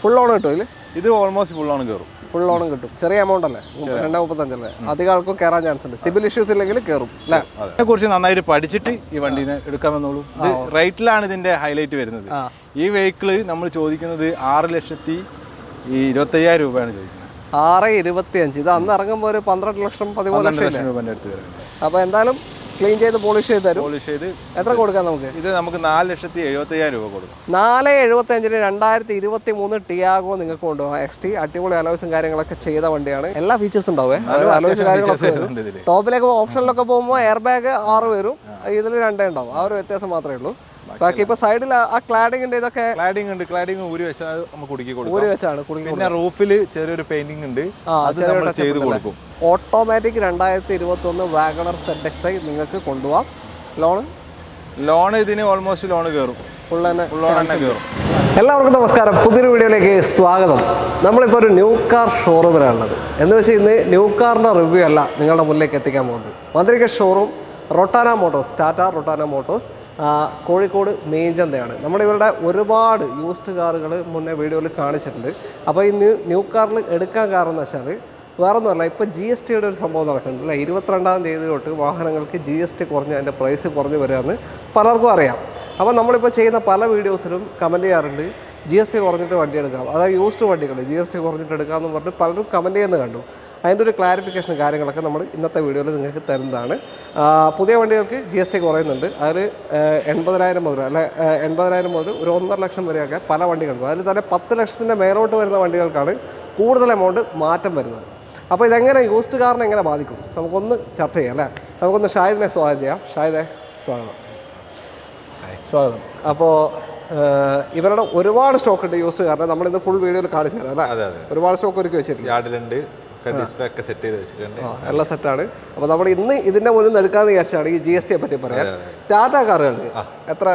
Full on കിട്ടും ഇതിൽ? ഇത് ഓൾമോസ്റ്റ് ഫുൾ ഓൺ കയറും. ഫുൾ ഓൺ കിട്ടും. ചെറിയ എമൗണ്ട് അല്ലേ, 235 അല്ലേ? അധികം ആൾക്കും കയറാൻ ചാൻസ് ഉണ്ട്. സിബിൽ ഇഷ്യൂസ് ഇല്ലെങ്കിൽ കയറും അല്ലേ? അതിനെക്കുറിച്ച് നന്നായിട്ട് പഠിച്ചിട്ട് ഈ വണ്ടീനെ എടുക്കാമെന്നുള്ളൂ. ഇത് റേറ്റിലാണ് ഇതിന്റെ ഹൈലൈറ്റ് വരുന്നത്. ഈ വെഹിക്കിള് നമ്മൾ ചോദിക്കുന്നത് 6,25,000 രൂപയാണ് ചോദിക്കുന്നത്. 6,25,000. ഇത് അന്ന് ഇറങ്ങുമ്പോൾ ഒരു 12 ലക്ഷം 13 ലക്ഷം രൂപേൻ്റെ അടുത്ത് വരുന്നത്. അപ്പോൾ എന്തായാലും ക്ലീൻ ചെയ്ത് പോളിഷ് ചെയ്ത് തരും. പോളിഷ് ചെയ്ത് എത്ര കൊടുക്കാം നമുക്ക്? ഇത് നമുക്ക് 4,75,000 രൂപ കൊടുക്കും. 4,75,000 2023 ടിയാഗോ നിങ്ങൾക്ക് കൊണ്ടുപോകാം. XT അടിപൊളി അലോയ്സും കാര്യങ്ങളൊക്കെ ചെയ്ത വണ്ടിയാണ്. എല്ലാ ഫീച്ചേഴ്സും ഉണ്ടാവേ. അലോയ്സ് കാര്യങ്ങളൊക്കെ ടോപ്പിലേക്ക് ഓപ്ഷനിലൊക്കെ പോകുമ്പോൾ എയർ ബാഗ് 6 വരും, ഇതിൽ 2 ഉണ്ടാവും. ആ ഒരു വ്യത്യാസം മാത്രമേ ഉള്ളൂ. ബാക്കി ഇപ്പൊ സൈഡിൽ ആ ക്ലാഡിങ്ങിന്റെ ഇതൊക്കെ ക്ലാഡിങ് ഊരി വെച്ചാൽ നമുക്ക് കുടുക്കി കൊടുക്കും. ഊരി വെച്ചാണ്. പിന്നെ റൂഫിൽ ചെറിയൊരു പെയിന്റിംഗ് ഉണ്ട്, അത് നമ്മൾ ചെയ്ത് കൊടുക്കും. ഓട്ടോമാറ്റിക് 2021 വാഗണർ ZXi നിങ്ങൾക്ക് കൊണ്ടുപോകാം. ലോൺ ഇതിന് ഓൾമോസ്റ്റ് ലോൺ കയറും. ഫുൾ തന്നെ കയറും. എല്ലാവർക്കും നമസ്കാരം, പുതിയൊരു വീഡിയോയിലേക്ക് സ്വാഗതം. നമ്മളിപ്പോൾ ഒരു ന്യൂ കാർ ഷോറൂമിലാണുള്ളത്. എന്ന് വെച്ചാൽ ഇന്ന് ന്യൂ കാറിൻ്റെ റിവ്യൂ അല്ല നിങ്ങളുടെ മുന്നിലേക്ക് എത്തിക്കാൻ പോകുന്നത്. വന്നിരിക്കുന്ന showroom Rotana Motors, Tata Rotana Motors, Kozhikode മീഞ്ചന്തയാണ്. നമ്മളിവരുടെ ഒരുപാട് യൂസ്ഡ് കാറുകൾ മുന്നേ വീഡിയോയിൽ കാണിച്ചിട്ടുണ്ട്. അപ്പോൾ ഈ ന്യൂ കാറിൽ എടുക്കാൻ കാരണം എന്ന് വെച്ചാൽ വേറൊന്നുമല്ല, ഇപ്പോൾ GSTയുടെ ഒരു സംഭവം നടക്കുന്നുണ്ട് അല്ലേ? 22-ാം തീയതി തൊട്ട് വാഹനങ്ങൾക്ക് GST കുറഞ്ഞ് അതിൻ്റെ പ്രൈസ് കുറഞ്ഞ് വരികയെന്ന് പലർക്കും അറിയാം. അപ്പോൾ നമ്മളിപ്പോൾ ചെയ്യുന്ന പല വീഡിയോസിലും കമൻറ്റ് ചെയ്യാറുണ്ട്, GST കുറഞ്ഞിട്ട് വണ്ടി എടുക്കാം, അതായത് യൂസ്ഡ് വണ്ടികൾ GST കുറഞ്ഞിട്ട് എടുക്കാമെന്ന് പറഞ്ഞിട്ട് പലരും കമൻറ്റ് ചെയ്യുന്നത് കണ്ടു. അതിൻ്റെ ഒരു ക്ലാരിഫിക്കേഷൻ കാര്യങ്ങളൊക്കെ നമ്മൾ ഇന്നത്തെ വീഡിയോയിൽ നിങ്ങൾക്ക് തരുന്നതാണ്. പുതിയ വണ്ടികൾക്ക് GST കുറയുന്നുണ്ട്. അതിൽ 80,000 മുതൽ അല്ലെ 80,000 മുതൽ ഒരു 1.5 ലക്ഷം വരെയൊക്കെ പല വണ്ടികൾക്കും, അതിൽ തന്നെ 10 ലക്ഷത്തിൻ്റെ മേലോട്ട് വരുന്ന വണ്ടികൾക്കാണ് കൂടുതൽ എമൗണ്ട് മാറ്റം വരുന്നത്. അപ്പോൾ ഇതെങ്ങനെ യൂസ്ഡ് കാറിനെ എങ്ങനെ ബാധിക്കും നമുക്കൊന്ന് ചർച്ച ചെയ്യാം അല്ലേ? നമുക്കൊന്ന് ഷാഹിദിനെ സ്വാഗതം ചെയ്യാം. ഷാഹിദെ സ്വാഗതം. അപ്പോൾ ഇവരുടെ ഒരുപാട് സ്റ്റോക്ക് ഉണ്ട് യൂസ്ഡ് കാറിന്. നമ്മളിന്ന് ഫുൾ വീഡിയോയിൽ കാണിച്ചു തരാം അല്ലേ? ഒരുപാട് സ്റ്റോക്ക് ഒരുക്കി വെച്ചിട്ടുണ്ട്, എല്ലാം സെറ്റാണ്. അപ്പോൾ നമ്മൾ ഇന്ന് ഇതിൻ്റെ മുന്നിൽ നിന്ന് എടുക്കാമെന്ന് വിചാരിച്ചാണ് ഈ GSTയെ പറ്റി പറയാം. ടാറ്റ കാറുകൾക്ക് എത്ര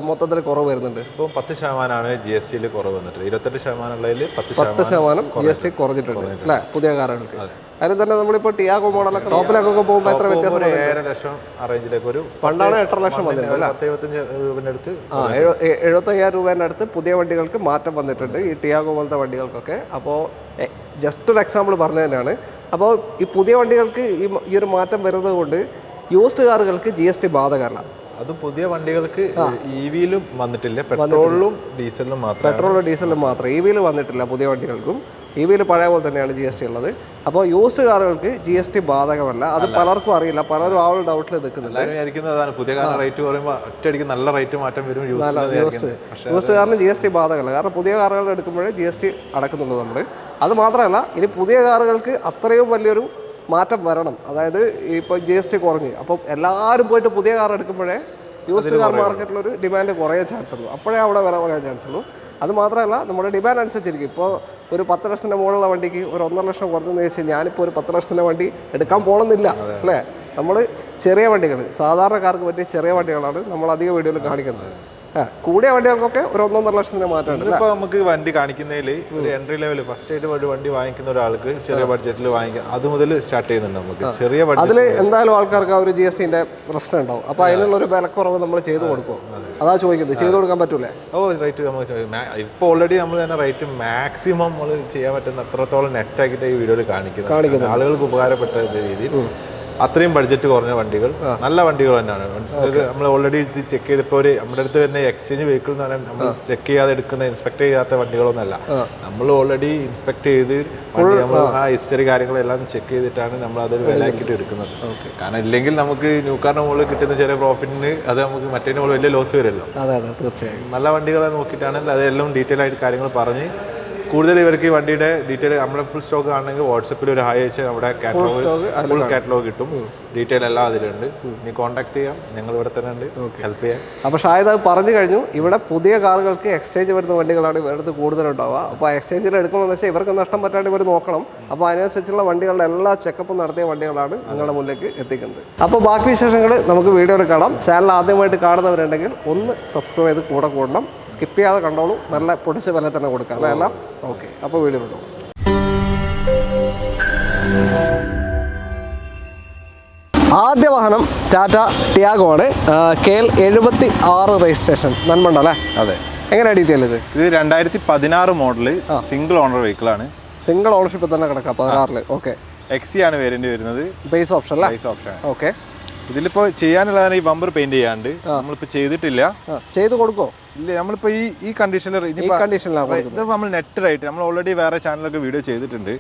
മൊത്തത്തിൽ കുറവ് വരുന്നുണ്ട്? ഇപ്പോൾ 10% GSTയിൽ കുറവ് വന്നിട്ട് 28% 10% GST കുറഞ്ഞിട്ടുണ്ട് അല്ലേ പുതിയ കാറുകൾക്ക്? അതിൽ തന്നെ നമ്മളിപ്പോൾ ടിയാഗോ മോഡലൊക്കെ ടോപ്പിലൊക്കെ പോകുമ്പോൾ എത്ര വ്യത്യാസം? 7 ലക്ഷം ആ റേഞ്ചിലേക്ക് ഒരു പണ്ടാണ് 8 ലക്ഷം വന്നിട്ടുണ്ട്. 75,000 രൂപേൻ്റെ അടുത്ത് പുതിയ വണ്ടികൾക്ക് മാറ്റം വന്നിട്ടുണ്ട്, ഈ ടിയാഗോ പോലത്തെ വണ്ടികൾക്കൊക്കെ. അപ്പോൾ ജസ്റ്റ് ഒരു എക്സാമ്പിൾ പറഞ്ഞു തന്നെയാണ്. അപ്പോൾ ഈ പുതിയ വണ്ടികൾക്ക് ഈ ഒരു മാറ്റം വരുന്നത് കൊണ്ട് യൂസ്ഡ് കാറുകൾക്ക് GST ബാധകമല്ല. അത് പുതിയ വണ്ടികൾക്ക് EVയിലും വന്നിട്ടില്ല, പെട്രോളിലും ഡീസലിലും മാത്രം EVയിൽ വന്നിട്ടില്ല പുതിയ വണ്ടികൾക്കും. EVയിൽ പഴയ പോലെ തന്നെയാണ് GST ഉള്ളത്. അപ്പോൾ യൂസ്ഡ് കാറുകൾക്ക് GST ബാധകമല്ല. അത് പലർക്കും അറിയില്ല, പലരും ആ ഒരു ഡൗട്ടിൽ നിൽക്കുന്നുണ്ട്. പുതിയ കാർ റേറ്റ് പറയുമ്പോൾ ഒറ്റയടിക്ക് നല്ല റേറ്റ് മാറ്റം വരും. യൂസ്ഡ് കാറിന് GST ബാധകമല്ല, കാരണം പുതിയ കാറുകൾ എടുക്കുമ്പോഴേ GST അടക്കുന്നുള്ളൂ നമ്മൾ. അത് മാത്രമല്ല, ഇനി പുതിയ കാറുകൾക്ക് അത്രയും വലിയൊരു മാറ്റം വരണം. അതായത് ഇപ്പോൾ GST കുറഞ്ഞ് അപ്പോൾ എല്ലാവരും പോയിട്ട് പുതിയ കാർ എടുക്കുമ്പോഴേ യൂസ്ഡ് കാർ മാർക്കറ്റിലൊരു ഡിമാൻഡ് കുറയാൻ ചാൻസ് ഉള്ളൂ, അപ്പോഴേ അവിടെ വില കുറയാൻ ചാൻസ് ഉള്ളൂ. അത് മാത്രമല്ല, നമ്മുടെ ഡിമാൻഡ് അനുസരിച്ചിരിക്കും. ഇപ്പോൾ ഒരു 10 ലക്ഷത്തിൻ്റെ മുകളിലുള്ള വണ്ടിക്ക് ഒരു 1.5 ലക്ഷം കുറഞ്ഞെന്ന് വെച്ചാൽ ഞാനിപ്പോൾ ഒരു 10 ലക്ഷത്തിൻ്റെ വണ്ടി എടുക്കാൻ പോകണമെന്നില്ല അല്ലേ? നമ്മൾ ചെറിയ വണ്ടികൾ, സാധാരണക്കാർക്ക് പറ്റിയ ചെറിയ വണ്ടികളാണ് നമ്മൾ അധിക വീഡിയോയിൽ കാണിക്കുന്നത്. കൂടിയ വണ്ടികൾക്കൊക്കെ ഒരു 1.5 ലക്ഷത്തിന് മാറ്റമുണ്ട്. ഇപ്പോൾ നമുക്ക് വണ്ടി കാണിക്കുന്നതിൽ ഒരു എൻട്രി ലെവൽ ഫസ്റ്റ് ആയിട്ട് ഒരു വണ്ടി വാങ്ങിക്കുന്ന ഒരാൾക്ക് ചെറിയ ബഡ്ജറ്റിൽ വാങ്ങിക്കാം, അത് മുതൽ സ്റ്റാർട്ട് ചെയ്യുന്നുണ്ട് നമുക്ക് ചെറിയ ബഡ്ജറ്റ്. അതിൽ എന്തായാലും ആൾക്കാർക്ക് ആ ഒരു GSTൻ്റെ പ്രശ്നം ഉണ്ടാവും. അപ്പോൾ അതിനുള്ളൊരു വിലക്കുറവ് നമ്മൾ ചെയ്ത് കൊടുക്കും. അതാ ചോദിക്കുന്നത്, ചെയ്ത് കൊടുക്കാൻ പറ്റൂലേ? റേറ്റ് നമുക്ക് ഇപ്പോൾ ഓൾറെഡി നമ്മൾ തന്നെ റേറ്റ് മാക്സിമം നമ്മൾ ചെയ്യാൻ പറ്റുന്ന അത്രത്തോളം നെറ്റാക്കിയിട്ട് ഈ വീഡിയോയിൽ കാണിക്കുന്നത് ആളുകൾക്ക് ഉപകാരപ്പെട്ട രീതിയിൽ. അത്രയും ബഡ്ജറ്റ് കുറഞ്ഞ വണ്ടികൾ, നല്ല വണ്ടികൾ തന്നെയാണ്. നമ്മൾ ഓൾറെഡി ഇത് ചെക്ക് ചെയ്തപ്പോൾ നമ്മുടെ അടുത്ത് തന്നെ എക്സ്ചേഞ്ച് വെഹിക്കിൾ എന്ന് പറഞ്ഞാൽ നമ്മൾ ചെക്ക് ചെയ്യാതെ എടുക്കുന്ന, ഇൻസ്പെക്ട് ചെയ്യാത്ത വണ്ടികളൊന്നുമല്ല. നമ്മൾ ഓൾറെഡി ഇൻസ്പെക്ട് ചെയ്ത് നമ്മൾ ആ ഹിസ്റ്ററി കാര്യങ്ങളെല്ലാം ചെക്ക് ചെയ്തിട്ടാണ് നമ്മൾ അത് വിലയാക്കിയിട്ട് എടുക്കുന്നത്. കാരണം ഇല്ലെങ്കിൽ നമുക്ക് ന്യൂ കാറിന് മുകളിൽ കിട്ടുന്ന ചെറിയ പ്രോഫിറ്റിന് അത് നമുക്ക് മറ്റേ മുകളിൽ വലിയ ലോസ് വരുമല്ലോ. തീർച്ചയായും നല്ല വണ്ടികളെ നോക്കിയിട്ടാണ് അതെല്ലാം ഡീറ്റെയിൽ ആയിട്ട് കാര്യങ്ങൾ പറഞ്ഞ് കൂടുതൽ ഇവർക്ക് ഈ വണ്ടിയുടെ ഡീറ്റെയിൽ നമ്മുടെ ഫുൾ സ്റ്റോക്ക് ആണെങ്കിൽ വാട്സപ്പിൽ ഒരു ഹായ് അയച്ചാൽ നമ്മുടെ ഫുൾ കാറ്റലോഗ് കിട്ടും. ഡീറ്റെയിൽ എല്ലാം അതിലുണ്ട്. ഇനി കോൺടാക്ട് ചെയ്യാം, ഞങ്ങൾ ഇവിടെ തന്നെ ഉണ്ട്, ഹെൽപ്പ് ചെയ്യാം. അപ്പോൾ ഷാഹിദ് അത് പറഞ്ഞു കഴിഞ്ഞു. ഇവിടെ പുതിയ കാറുകൾക്ക് എക്സ്ചേഞ്ച് വരുന്ന വണ്ടികളാണ് ഇവരുടെ കൂടുതലുണ്ടാവുക. അപ്പോൾ എക്സ്ചേഞ്ചിൽ എടുക്കുമെന്ന് വെച്ചാൽ ഇവർക്ക് നഷ്ടം പറ്റാണ്ട് ഇവർ നോക്കണം. അപ്പോൾ അതിനനുസരിച്ചുള്ള വണ്ടികളുടെ എല്ലാ ചെക്കപ്പും നടത്തിയ വണ്ടികളാണ് നിങ്ങളുടെ മുന്നിലേക്ക് എത്തിക്കുന്നത്. അപ്പോൾ ബാക്കി വിശേഷങ്ങൾ നമുക്ക് വീഡിയോയിൽ കാണാം. ചാനൽ ആദ്യമായിട്ട് കാണുന്നവരുണ്ടെങ്കിൽ ഒന്ന് സബ്സ്ക്രൈബ് ചെയ്ത് കൂടണം. സ്കിപ്പ് ചെയ്യാതെ കണ്ടോളൂ, നല്ല പൊടിച്ച വില തന്നെ കൊടുക്കാം അല്ലേ എല്ലാം. ഓക്കെ, അപ്പോൾ വീഡിയോ ഉണ്ടോ. ആദ്യ വാഹനം ടാറ്റ ടിയാഗോ ആണ്. KL 76 രജിസ്ട്രേഷൻ, നന്മണ്ട അല്ലേ? അതെ. എങ്ങനെയാണ് ഡീറ്റെയിൽ ഇത്? ഇത് 2016 മോഡല് സിംഗിൾ ഓണർ വെഹിക്കിൾ ആണ്. സിംഗിൾ ഓണർഷിപ്പ് തന്നെ കിടക്കാം 16. ഓക്കെ. XC ആണ് വേരിയന്റ് വരുന്നത്. ബേസ് ഓപ്ഷൻ അല്ലേ? Base option. ഓക്കെ. ഇതിലിപ്പോൾ ചെയ്യാനുള്ളതാണ് ഈ ബമ്പർ പെയിന്റ് ചെയ്യാണ്ട്. നമ്മളിപ്പോൾ ചെയ്തിട്ടില്ല. ചെയ്ത് കൊടുക്കോ? ഇല്ല, നമ്മളിപ്പോൾ ഈ കണ്ടീഷനിൽ ഇത് നമ്മൾ നെറ്റ് റേറ്റ് നമ്മൾ ഓൾറെഡി വേറെ ചാനലൊക്കെ വീഡിയോ ചെയ്തിട്ടുണ്ട്.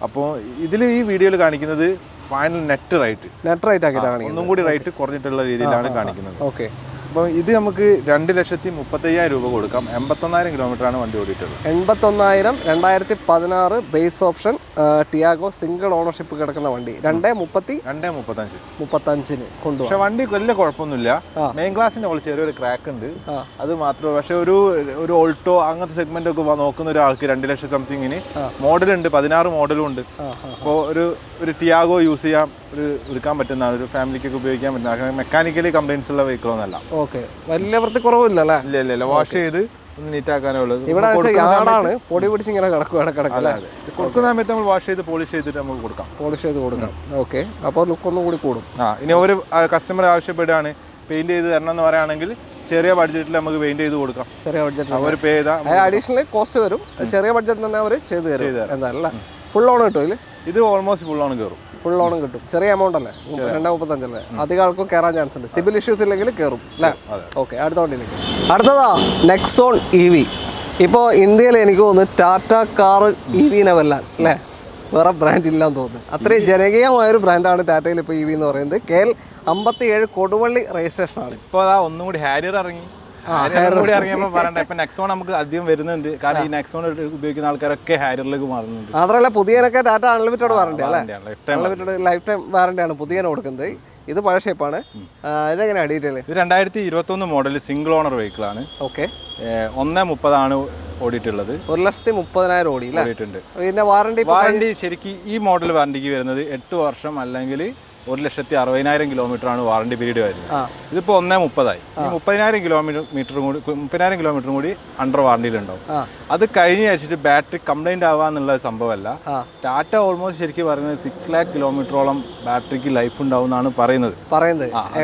അപ്പോൾ ഇതിൽ ഈ വീഡിയോയിൽ കാണിക്കുന്നത് ഫൈനൽ നെറ്റ് റേറ്റ് ആക്കിയിട്ടാണ് ഒന്നും കൂടി റേറ്റ് കുറഞ്ഞിട്ടുള്ള രീതിയിലാണ് കാണിക്കുന്നത്. ഓക്കെ. അപ്പോൾ ഇത് നമുക്ക് 2,35,000 രൂപ കൊടുക്കാം. 81,000 കിലോമീറ്ററാണ് വണ്ടി ഓടിയിട്ടുള്ളത്. 81,000 2016 base option Tiago single ownership കിടക്കുന്ന വണ്ടി 2,35,000 കൊണ്ടുപോകും. പക്ഷെ വണ്ടി വലിയ കുഴപ്പമൊന്നുമില്ല. മെയിൻ ഗ്ലാസിന്റെ പോലെ ചെറിയൊരു ക്രാക്ക് ഉണ്ട്, അത് മാത്രമേ. പക്ഷെ ഒരു ഓൾട്ടോ അങ്ങനത്തെ സെഗ്മെന്റ് ഒക്കെ നോക്കുന്ന ഒരാൾക്ക് 2 ലക്ഷം സംതിങ്ങിന് മോഡലുണ്ട്, 16 മോഡലും ഉണ്ട്. അപ്പോൾ ഒരു ടിയാഗോ യൂസ് ചെയ്യാൻ എടുക്കാൻ പറ്റുന്ന ഒരു ഫാമിലിക്കൊക്കെ ഉപയോഗിക്കാൻ പറ്റുന്ന മെക്കാനിക്കലി കംപ്ലൈൻസ് ഉള്ള വെഹിക്കിൾ ഒന്നല്ല. ഓക്കെ. വലിയ വൃത്തി കുറവില്ല. ഇല്ല, വാഷ് ചെയ്ത് ഒന്ന് നീറ്റ് ആക്കാനേ ഉള്ളൂ. ഇവിടെ പൊടി പിടിച്ച് ഇങ്ങനെ കിടക്കില്ല. കൊടുക്കുന്ന സമയത്ത് നമ്മൾ വാഷ് ചെയ്ത് പോളിഷ് ചെയ്തിട്ട് നമുക്ക് കൊടുക്കാം. ഓക്കെ. അപ്പോൾ ലുക്ക് ഒന്നും കൂടി കൂടും. ഇനി ഒരു കസ്റ്റമർ ആവശ്യപ്പെടുകയാണ് പെയിന്റ് ചെയ്ത് തരണം എന്ന് പറയുകയാണെങ്കിൽ ചെറിയ ബഡ്ജറ്റിൽ നമുക്ക് പെയിന്റ് ചെയ്ത് കൊടുക്കാം. ചെറിയ ബഡ്ജറ്റ് അവർ പേ ചെയ്താൽ അഡീഷണൽ കോസ്റ്റ് വരും. ചെറിയ ബഡ്ജറ്റ് തന്നെ അവർ ചെയ്ത് തരും. എന്തായാലും ഫുൾ ഓൺ കിട്ടും ഇതിൽ? ഇത് ഓൾമോസ്റ്റ് ഫുൾ ഓൺ കയറും. ഫുൾ ഓണും കിട്ടും. ചെറിയ എമൗണ്ട് അല്ലേ? 2,35 അല്ലേ? അധികം ആൾക്കും കയറാൻ ചാൻസ് ഉണ്ട്. സിബിൽ ഇഷ്യൂസ് ഇല്ലെങ്കിൽ കയറും അല്ലേ? ഓക്കെ. അടുത്ത വണ്ടിയിലേക്ക്. അടുത്തതാ നെക്സോൺ EV. ഇപ്പോൾ ഇന്ത്യയിൽ എനിക്ക് തോന്നുന്നു ടാറ്റ കാർ EVനെ വല്ലാൻ അല്ലേ വേറെ ബ്രാൻഡ് ഇല്ലാന്ന് തോന്നുന്നു. അത്രയും ജനകീയമായൊരു ബ്രാൻഡാണ് ടാറ്റയിൽ ഇപ്പോൾ EV എന്ന് പറയുന്നത്. KL 57 കൊടുവള്ളി രജിസ്ട്രേഷനാണ്. ഇപ്പോൾ ഒന്നും കൂടി ഹാരിയർ ഇറങ്ങിയപ്പോൾ പറയണ്ട. ഇപ്പൊ നെക്സോൺ നമുക്ക് അധികം വരുന്നുണ്ട്. കാരണം ഈ നെക്സോൺ ഉപയോഗിക്കുന്ന ആൾക്കാരൊക്കെ ഹാരിയറിലേക്ക് മാറുന്നുണ്ട്. മാത്രമല്ല പുതിയനൊക്കെ ടാറ്റ അൺലിമിറ്റഡ് വാറണ്ടി അല്ലേ? അൺലിമിറ്റഡ് ലൈഫ് ടൈം വാറണ്ടിയാണ് പുതിയനെ കൊടുക്കുന്നത്. ഇത് പഴയ ഷേപ്പാണ്. ഇതെങ്ങനെയാണ് ഡീറ്റെയിൽ? ഇത് 2021 മോഡൽ സിംഗിൾ ഓണർ വെഹിക്കിൾ ആണ്. ഓക്കെ. 1,30,000 ഓടിയിട്ടുള്ളത്. 1,30,000 ഓടിയിട്ടുണ്ട്. പിന്നെ വാറണ്ടി ശരിക്കും ഈ മോഡൽ വാറണ്ടിക്ക് വരുന്നത് 8 വർഷം അല്ലെങ്കിൽ 1,60,000 കിലോമീറ്ററാണ് വാറണ്ടി പീരീഡ് വരുന്നത്. ഇതിപ്പോൾ 1,30,000 30,000 കിലോമീറ്ററും കൂടി അണ്ടർ വാറണ്ടിയിലുണ്ടാവും. അത് കഴിഞ്ഞ് വെച്ചിട്ട് ബാറ്ററി കംപ്ലൈന്റ് ആവാന്നുള്ള സംഭവമല്ല. ടാറ്റ ഓൾമോസ്റ്റ് ശരിക്കും പറയുന്നത് 6 lakh കിലോമീറ്ററോളം ബാറ്ററിക്ക് ലൈഫ് ഉണ്ടാവും എന്നാണ് പറയുന്നത്.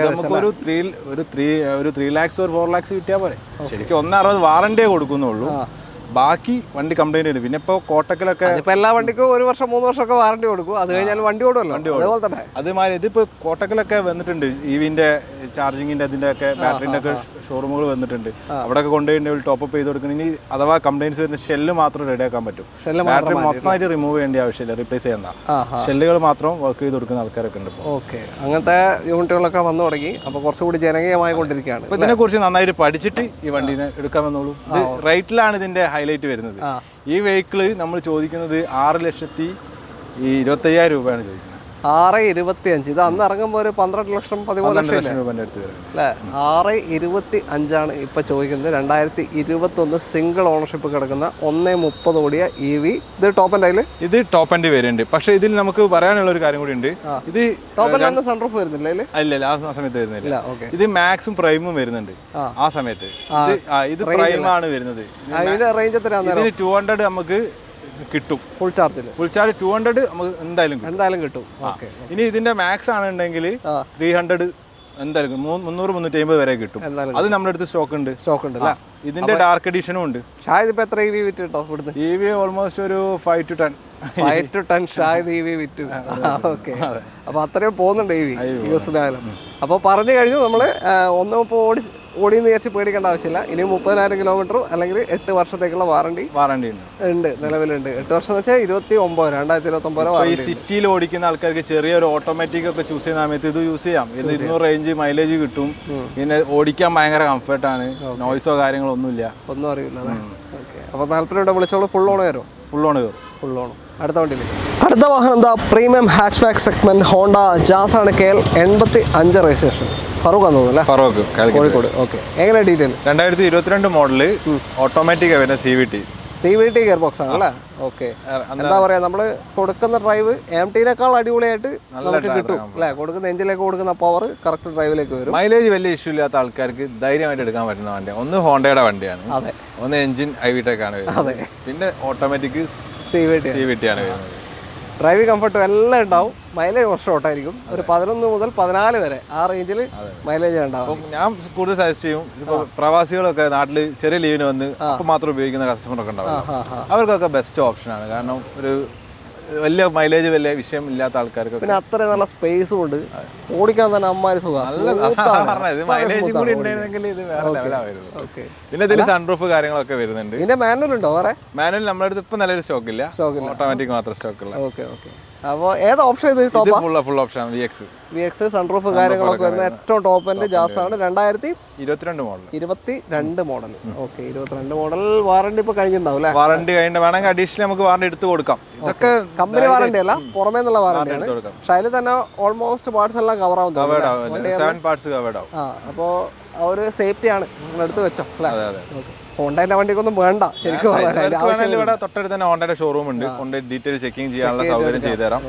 നമുക്കൊരു 3 lakhs or 4 lakhs കിട്ടിയാൽ പോരെ. ശരിക്കും 1,60,000 വാറണ്ടിയേ കൊടുക്കുന്നുള്ളൂ. ബാക്കി വണ്ടി കംപ്ലൈന്റ് ഉണ്ട്. പിന്നെ ഇപ്പോൾ കോട്ടക്കലൊക്കെ എല്ലാ വണ്ടിക്കും 1 വർഷം 3 വർഷമൊക്കെ വാറണ്ടി കൊടുക്കും. അത് കഴിഞ്ഞാൽ വണ്ടി ഓടുമല്ലോ. അതുമാതിരി ഇതിപ്പോൾ കോട്ടക്കലൊക്കെ വന്നിട്ടുണ്ട്. EVന്റെ ചാർജിങ്ങിന്റെ അതിന്റെ ഒക്കെ ബാറ്ററിന്റെ ഒക്കെ ഷോറൂമുകൾ വന്നിട്ടുണ്ട്. അവിടെയൊക്കെ കൊണ്ടുപോയി ടോപ്പ് ചെയ്ത് കൊടുക്കണം. ഇനി അഥവാ കംപ്ലൈൻസ് വരുന്ന ഷെല്ല് മാത്രം റെഡിയാക്കാൻ പറ്റും. ബാറ്ററി മൊത്തമായിട്ട് റിമൂവ് ചെയ്യേണ്ട ആവശ്യമില്ല, റീപ്ലേസ് ചെയ്യണ്ട. ഷെല്ലുകൾ മാത്രം വർക്ക് ചെയ്ത് കൊടുക്കുന്ന ആൾക്കാരൊക്കെ ഉണ്ട്. ഓക്കെ. അങ്ങനത്തെ യൂണിറ്റുകളൊക്കെ വന്നു തുടങ്ങി. അപ്പോൾ കുറച്ചുകൂടി ജനകീയമായി കൊണ്ടിരിക്കുകയാണ്. അപ്പോൾ ഇതിനെക്കുറിച്ച് നന്നായിട്ട് പഠിച്ചിട്ട് ഈ വണ്ടീനെ എടുക്കാമെന്നുള്ളൂ. ഇത് റേറ്റിലാണ് ഇതിന്റെ ഹൈലൈറ്റ് വരുന്നത്. ഈ വെഹിക്കിള് നമ്മൾ ചോദിക്കുന്നത് 6,25,000 രൂപയാണ് ചോദിക്കുന്നത്. 6,25,000. ഇത് അന്ന് ഇറങ്ങുമ്പോൾ ഒരു 12 ലക്ഷം 13 ലക്ഷം രൂപേൻ്റെ അടുത്ത് വരും അല്ലേ? 6,25,000 ഇപ്പൊ ചോദിക്കുന്നത്. 2021 സിംഗിൾ ഓണർഷിപ്പ് കിടക്കുന്ന 1,30 ഓടിയ EV. ഇത് ടോപ്പ് ആൻഡ് ആയില്? ഇത് ടോപ്പ് ആൻഡ് വരുന്നുണ്ട്. പക്ഷെ ഇതിൽ നമുക്ക് പറയാനുള്ള ഒരു കാര്യം കൂടി ഉണ്ട്. ഇത് ടോപ്പ് ആൻഡ് സൺറൂഫ് വരുന്നില്ല? ഇല്ല, ആ സമയത്ത് വരുന്നില്ല. ഇത് മാക്സും പ്രൈമും വരുന്നുണ്ട് ആ സമയത്ത്. ഇത് പ്രൈമാണ് വരുന്നത്. റേഞ്ച് എത്രയാണ്? 200 നമുക്ക് കിട്ടും. ഫുൾ ചാർജ് 200 നമുക്ക് എന്തായാലും കിട്ടും. ഇനി ഇതിന്റെ മാക്സ് ആണെന്നുണ്ടെങ്കിൽ 300 എന്തായാലും 300-350 വരെ കിട്ടും. അത് നമ്മുടെ അടുത്ത് സ്റ്റോക്ക് ഉണ്ട്. ഇതിന്റെ ഡാർക്ക് എഡിഷനും ഉണ്ട്. ഷാഹിദ് ഇപ്പൊ എത്ര EV വിറ്റ് കേട്ടോ ഇവിടുന്ന്? EV ഓൾമോസ്റ്റ് ഒരു 5 to 10 ഷാഹിദ് EV വിറ്റ്. ഓക്കെ. അപ്പൊ അത്രയും പോകുന്നുണ്ട് EV യൂസിലായാലും. അപ്പോൾ പറഞ്ഞു കഴിഞ്ഞു നമ്മള് 1,30 ഓടിയെന്ന് വിചാരിച്ച് പേടിക്കേണ്ട ആവശ്യമില്ല. ഇനി 30,000 കിലോമീറ്റർ അല്ലെങ്കിൽ 8 വർഷത്തേക്കുള്ള വാറണ്ടി ഉണ്ട്, നിലവിലുണ്ട്. 8 വർഷം എന്ന് വെച്ചാൽ 2029 സിറ്റിയിൽ ഓടിക്കുന്ന ആൾക്കാർക്ക് ചെറിയൊരു ഓട്ടോമാറ്റിക് ഒക്കെ ചൂസ് ചെയ്യുന്ന സമയത്ത് ഇത് യൂസ് ചെയ്യാം. 200 റേഞ്ച് മൈലേജ് കിട്ടും. പിന്നെ ഓടിക്കാൻ ഭയങ്കര കംഫർട്ടാണ്. നോയ്സോ കാര്യങ്ങളോ ഒന്നുമില്ല. ഒന്നും അറിയില്ല. ഓക്കെ. അപ്പോൾ 40 വിളിച്ചോളൂ. ഫുൾ ഓൺ കയറും? Full on. അടുത്ത വണ്ടിയിലേക്ക്. അടുത്ത വാഹനം എന്താ? Premium hatchback segment Honda Jazz ആണ്. KL 85 registration. ഫറൂഖ് ആണെന്ന് തോന്നുന്നു. ഫറൂഖ്, കോഴിക്കോട്. ഓക്കെ. എങ്ങനെ ഡീറ്റെയിൽ? 2022 മോഡല് ഓട്ടോമാറ്റിക് വരുന്ന CVT ഗിയർ ബോക്സ് ആണല്ലേ? ഓക്കെ. എന്താ പറയാ, നമ്മള് കൊടുക്കുന്ന ഡ്രൈവ് MT-നേക്കാൾ അടിപൊളിയായിട്ട് നമുക്ക് കിട്ടും അല്ലെ? കൊടുക്കുന്ന എഞ്ചിനിലേക്ക് കൊടുക്കുന്ന പവർ കറക്റ്റ് ഡ്രൈവിലേക്ക് വരും. മൈലേജ് വലിയ ഇഷ്യൂ ഇല്ലാത്ത ആൾക്കാർക്ക് ധൈര്യമായിട്ട് എടുക്കാൻ പറ്റുന്ന വണ്ടിയാണ്. ഒന്ന് ഹോണ്ടയുടെ വണ്ടിയാണ്. അതെ. ഒന്ന് എഞ്ചിൻ IVTEC ആണ് വരുന്നത്. പിന്നെ ഓട്ടോമാറ്റിക് CVT ആണ് വരുന്നത്. ഡ്രൈവിംഗ് കംഫർട്ടും എല്ലാം ഉണ്ടാവും. മൈലേജ് കുറച്ച് ഷോർട്ടായിരിക്കും. ഒരു 11 മുതൽ 14 വരെ ആ റേഞ്ചിൽ മൈലേജ് ഉണ്ടാവും. ഞാൻ കൂടുതൽ സജസ്റ്റ് ചെയ്യും, ഇപ്പോൾ പ്രവാസികളൊക്കെ നാട്ടിൽ ചെറിയ ലീവിന് വന്ന് അപ്പോൾ മാത്രം ഉപയോഗിക്കുന്ന കസ്റ്റമറൊക്കെ ഉണ്ടാവും. അവർക്കൊക്കെ ബെസ്റ്റ് ഓപ്ഷനാണ്. കാരണം ഒരു വലിയ മൈലേജ് വലിയ വിഷയം ഇല്ലാത്ത ആൾക്കാർക്ക് പിന്നെ അത്ര നല്ല സ്പേസും ഉണ്ട്, ഓടിക്കാൻ തന്നെ അമ്മാര് പിന്നെ ഇതിൽ സൺറൂഫ് കാര്യങ്ങളൊക്കെ വരുന്നുണ്ട്. ഇതിന്റെ മാനുവൽ ഉണ്ടോ? വേറെ മാനുവൽ നമ്മുടെ അടുത്ത് ഇപ്പൊ നല്ലൊരു സ്റ്റോക്ക് ഇല്ല, ഓട്ടോമാറ്റിക് മാത്രം സ്റ്റോക്ക് ഉള്ള. Okay okay. അപ്പോൾ ഏത് ഓപ്ഷൻ ഇത്? Top full option VX sunroof കാര്യങ്ങളൊക്കെ വരുന്ന ഏറ്റവും ടോപ്പ് എൻഡ് ജാസ് ആണ്. 2022 മോഡൽ. Okay, 22 model. വാറണ്ടി ഇപ്പൊ കഴിഞ്ഞിട്ടുണ്ടാവും അല്ലേ? വാറണ്ടി കഴിഞ്ഞ വേണമെങ്കിൽ അഡീഷണൽ നമുക്ക് വാറണ്ടി എടുത്ത് കൊടുക്കാം. ഇതൊക്കെ കമ്പനി വാറണ്ടി അല്ല, പുറമേ നിന്നുള്ള വാറണ്ടിയാണ്. പക്ഷെ അതിൽ തന്നെ ഓൾമോസ്റ്റ് പാർട്സ് എല്ലാം കവർ ആവും. 7 പാർട്സ് കവേർഡ് ആവും. അപ്പോൾ ആ ഒരു സേഫ്റ്റി ആണ്, നിങ്ങൾ എടുത്ത് വെച്ചോ അല്ലേ? ഹോണ്ടയുടെ വണ്ടിക്കൊന്നും വേണ്ട ശരിക്കും. ഇവിടെ തൊട്ടടുത്ത് തന്നെ ഹോണ്ടയുടെ ഷോറൂം ഉണ്ട്. കൊണ്ട് ഡീറ്റെയിൽ ചെക്കിംഗ് ചെയ്യാനുള്ള സൗകര്യം ചെയ്തുതരാം.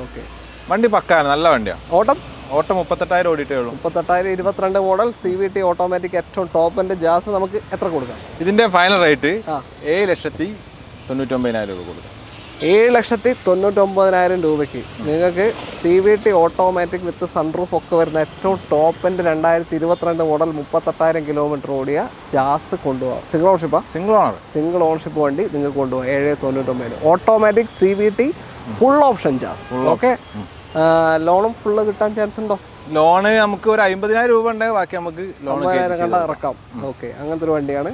വണ്ടി പക്കാണ്, നല്ല വണ്ടിയാണ്. ഓട്ടം 38,000 ഓടിയിട്ടേ ഉള്ളൂ. 38,000 22 മോഡൽ CVT ഓട്ടോമാറ്റിക് ഏറ്റവും ടോപ്പ് എൻഡ് ജാസ് നമുക്ക് എത്ര കൊടുക്കാം? ഇതിന്റെ ഫൈനൽ റേറ്റ് 7,99,000 രൂപ കൊടുക്കാം. 7,99,000 രൂപയ്ക്ക് നിങ്ങൾക്ക് CVT ഓട്ടോമാറ്റിക് വിത്ത് സൺറൂഫ് ഒക്കെ വരുന്ന ഏറ്റവും ടോപ്പ് എൻഡ് 2022 മോഡൽ 38,000 കിലോമീറ്റർ ഓടിയ ജാസ് കൊണ്ടുപോകാം. സിംഗിൾ ഓണർഷിപ്പ് വണ്ടി നിങ്ങൾക്ക് കൊണ്ടുപോകാം. 7,99,000 automatic CVT full option jazz. Okay, ലോണും ഫുള്ള് കിട്ടാൻ ചാൻസ് ഉണ്ടോ? ലോണ് നമുക്ക് ഒരു 50,000 രൂപ ഉണ്ടെങ്കിൽ ബാക്കി നമുക്ക് കണ്ട ഇറക്കാം. ഓക്കെ, അങ്ങനത്തെ ഒരു വണ്ടിയാണ്.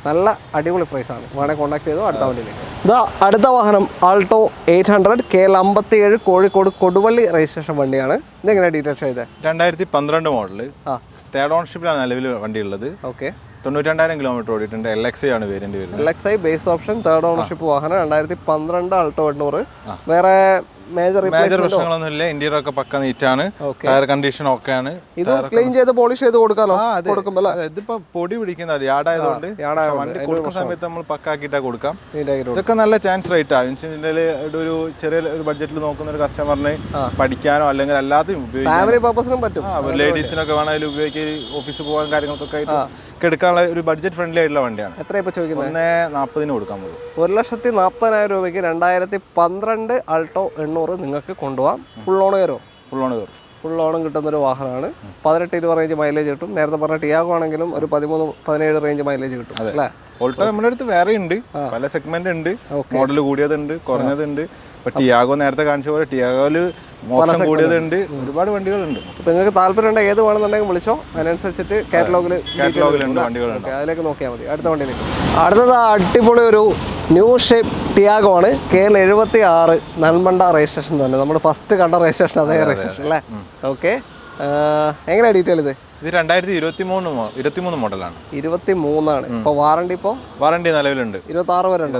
നല്ല അടിപൊളി പ്രൈസ് ആണ്. വേണേൽ കോൺടാക്ട് ചെയ്തോ. അടുത്ത വണ്ടിയിലേക്ക് അടുത്ത വാഹനം Alto 800 KL 57 Kozhikode Koduvally registration വണ്ടിയാണ്. ഇതെങ്ങനെ ഡീറ്റെയിൽസ് ചെയ്തത്? 2012 മോഡല്, തേർഡ് ഓണർഷിപ്പിലാണ് നിലവിൽ വണ്ടി ഉള്ളത്. ഓക്കെ, 92,000 കിലോമീറ്റർ ഓടിയിട്ടുണ്ട്. LXI ആണ് വേരിയന്റ് വരുന്നത്. LXI base option third ownership വാഹനം. 2012 ആൾട്ടോ 800. വേറെ മേജർ പ്രശ്നങ്ങളൊന്നുമില്ല. ഇന്റീരിയർ ഒക്കെ പക്ക നീറ്റാണ്. ടയർ കണ്ടീഷൻ ഒക്കെ ആണ്. ഇത് ക്ലീൻ ചെയ്ത് പോളിഷ് ചെയ്ത് കൊടുക്കാലോ. ഇതിപ്പോ പൊടി പിടിക്കുന്ന യാർഡായതുകൊണ്ട് വണ്ടി കൊടുക്കുന്ന സമയത്ത് നമ്മൾ പക്കാക്കിട്ടാ കൊടുക്കാം. ഇതൊക്കെ നല്ല ചാൻസ് റേറ്റ് ആണ്. ഒരു ചെറിയ ഒരു ബഡ്ജറ്റിൽ നോക്കുന്ന ഒരു കസ്റ്റമറിന് പഠിക്കാനോ അല്ലെങ്കിൽ അല്ലാതെ ഉപയോഗിക്കാം. ലേഡീസിനൊക്കെ വേണമെങ്കിൽ ഉപയോഗിക്കാൻ ഓഫീസിൽ പോകാൻ കാര്യങ്ങൾക്കൊക്കെ എടുക്കാനുള്ള ഒരു ബഡ്ജറ്റ് ഫ്രണ്ട്ലി ആയിട്ടുള്ള വണ്ടിയാണ്. എത്ര ഇപ്പൊ ചോദിക്കുന്നത്? 1,40,000 കൊടുക്കാൻ പോകും. 1,40,000 രൂപയ്ക്ക് 2012 ആൾട്ടോ 800 നിങ്ങൾക്ക് കൊണ്ടുപോകാം. ഫുൾ ഓൺ കയറും. ഫുൾ ഓണം കിട്ടുന്നൊരു വാഹനമാണ്. 18-20 റേഞ്ച് മൈലേജ് കിട്ടും. നേരത്തെ പറഞ്ഞ ടിയാഗോ ആണെങ്കിലും ഒരു 13-17 റേഞ്ച് മൈലേജ് കിട്ടും അല്ലേ? ഓൾട്ടോ നമ്മുടെ അടുത്ത് വേറെ ഉണ്ട്, പല സെഗ്മെന്റ് ഉണ്ട്. മോഡൽ കൂടിയതുണ്ട്, കുറഞ്ഞതുണ്ട്. ഇപ്പൊ ടിയാഗോ നേരത്തെ കാണിച്ച പോലെ ടിയാഗോയില് മോശം കൂടിയതുണ്ട്. ഒരുപാട് വണ്ടികളുണ്ട്. നിങ്ങൾക്ക് താല്പര്യമുണ്ട് ഏത് വേണമെന്നുണ്ടെങ്കിൽ വിളിച്ചോ. അതിനനുസരിച്ചിട്ട് കാറ്റലോഗിലുണ്ട് വണ്ടികളുണ്ട്. അതിലേക്ക് നോക്കിയാൽ മതി. അടുത്ത വണ്ടിയിലേക്ക്. അടുത്തത് അടിപൊളി ഒരു ന്യൂ ഷേപ്പ് ടിയാഗോ ആണ്. KL 76 നന്മണ്ട രജിസ്ട്രേഷൻ തന്നെ. നമ്മൾ ഫസ്റ്റ് കണ്ട രജിസ്ട്രേഷൻ അതേ രജിസ്ട്രേഷൻ അല്ലേ? ഓക്കെ, എങ്ങനെയാണ് ഡീറ്റെയിൽ ഇത്? ഇത് 2023 മോഡലാണ്. 23 ഇപ്പൊ വാറണ്ടി? വാറണ്ടി നിലവിലുണ്ട്. 26 വരെ ഉണ്ട്.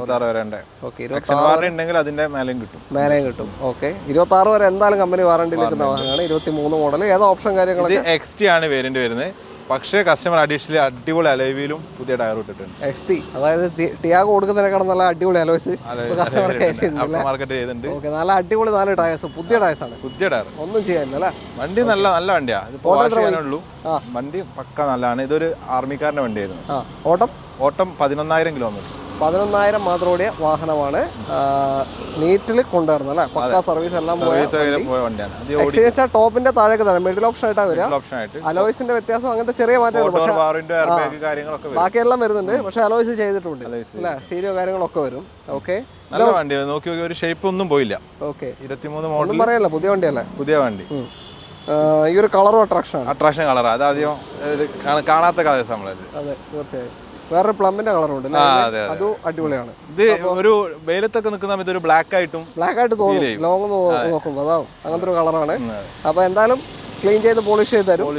ഓക്കെ, 26 ഉണ്ടെങ്കിൽ അതിന്റെ മേലെയും കിട്ടും. ഓക്കെ, 26 വരെ എന്തായാലും കമ്പനി വാറണ്ടിയിൽ കിട്ടുന്ന വാഹനമാണ്. 23 മോഡൽ. ഏതാ ഓപ്ഷൻ കാര്യങ്ങളൊക്കെ? XT ആണ് വേരിയന്റ് വരുന്നത്. പക്ഷേ കസ്റ്റമർ അഡീഷണലി അടിപൊളി അലൈവിലും പുതിയ ടയർ ഇട്ടിട്ടുണ്ട്. XT, അതായത് ടിയാഗോ കൊടുക്കുന്നതിനേക്കാളും നല്ല അടിപൊളി അലോയ്സ് മാർക്കറ്റ് ചെയ്തിട്ടുണ്ട്. ഓക്കെ, നല്ല അടിപൊളി 4 ടയർസ്, പുതിയ ടയർ ഒന്നും ചെയ്യാനില്ല അല്ലേ? വണ്ടി നല്ല വണ്ടിയാണ്. വണ്ടി പക്ക നല്ലതാണ്. ഇതൊരു ആർമിക്കാരന്റെ വണ്ടിയായിരുന്നു. ഓട്ടം 11,000 കിലോമീറ്റർ. 11,000 മാത്രം ഓടിയ വാഹനമാണ്. നീറ്റിൽ കൊണ്ടുവരുന്നത് അല്ലേ? പക്ക സർവീസ് എല്ലാം പോയ വണ്ടിയാണ്. ടോപ്പിന്റെ താഴേക്ക് തന്നെ മിഡിൽ ഓപ്ഷൻ ആയിട്ടാണ് വരിക. അലോയ്സിന്റെ വ്യത്യാസം അങ്ങനത്തെ ചെറിയ മാറ്റങ്ങൾ, പക്ഷേ ബാക്കിയെല്ലാം വരുന്നുണ്ട്. പക്ഷെ അലോയ്സ് ചെയ്തിട്ടുണ്ട് അല്ലേ? സ്റ്റീരിയോ കാര്യങ്ങളൊക്കെ വരും. ഓക്കെ, നല്ല വണ്ടി. നോക്കി ഒരു ഷേപ്പ് ഒന്നും പോയില്ല. ഓക്കെ, 23 മോഡൽ പറയല്ല, പുതിയ വണ്ടിയല്ലേ? പുതിയ വണ്ടി. ഈ ഒരു കളറും അട്രാക്ഷൻ കളർ അതാദ്യം കാണാത്ത കളേഴ്സ് നമ്മളത്. അതെ, തീർച്ചയായും. വേറൊരു പ്ലമ്മിന്റെ കളറുണ്ട്, അതും അടിപൊളിയാണ്. ഇത് ഒരു വെയിലത്തൊക്കെ നിൽക്കുന്ന സമയത്ത് ഒരു ബ്ലാക്ക് ആയിട്ട് തോന്നും ലോങ് നോക്കുമ്പോൾ. അതാവും അങ്ങനത്തെ ഒരു കളറാണ്. അപ്പൊ എന്തായാലും ക്ലീൻ ചെയ്ത് പോളിഷ് ചെയ്ത് തരും.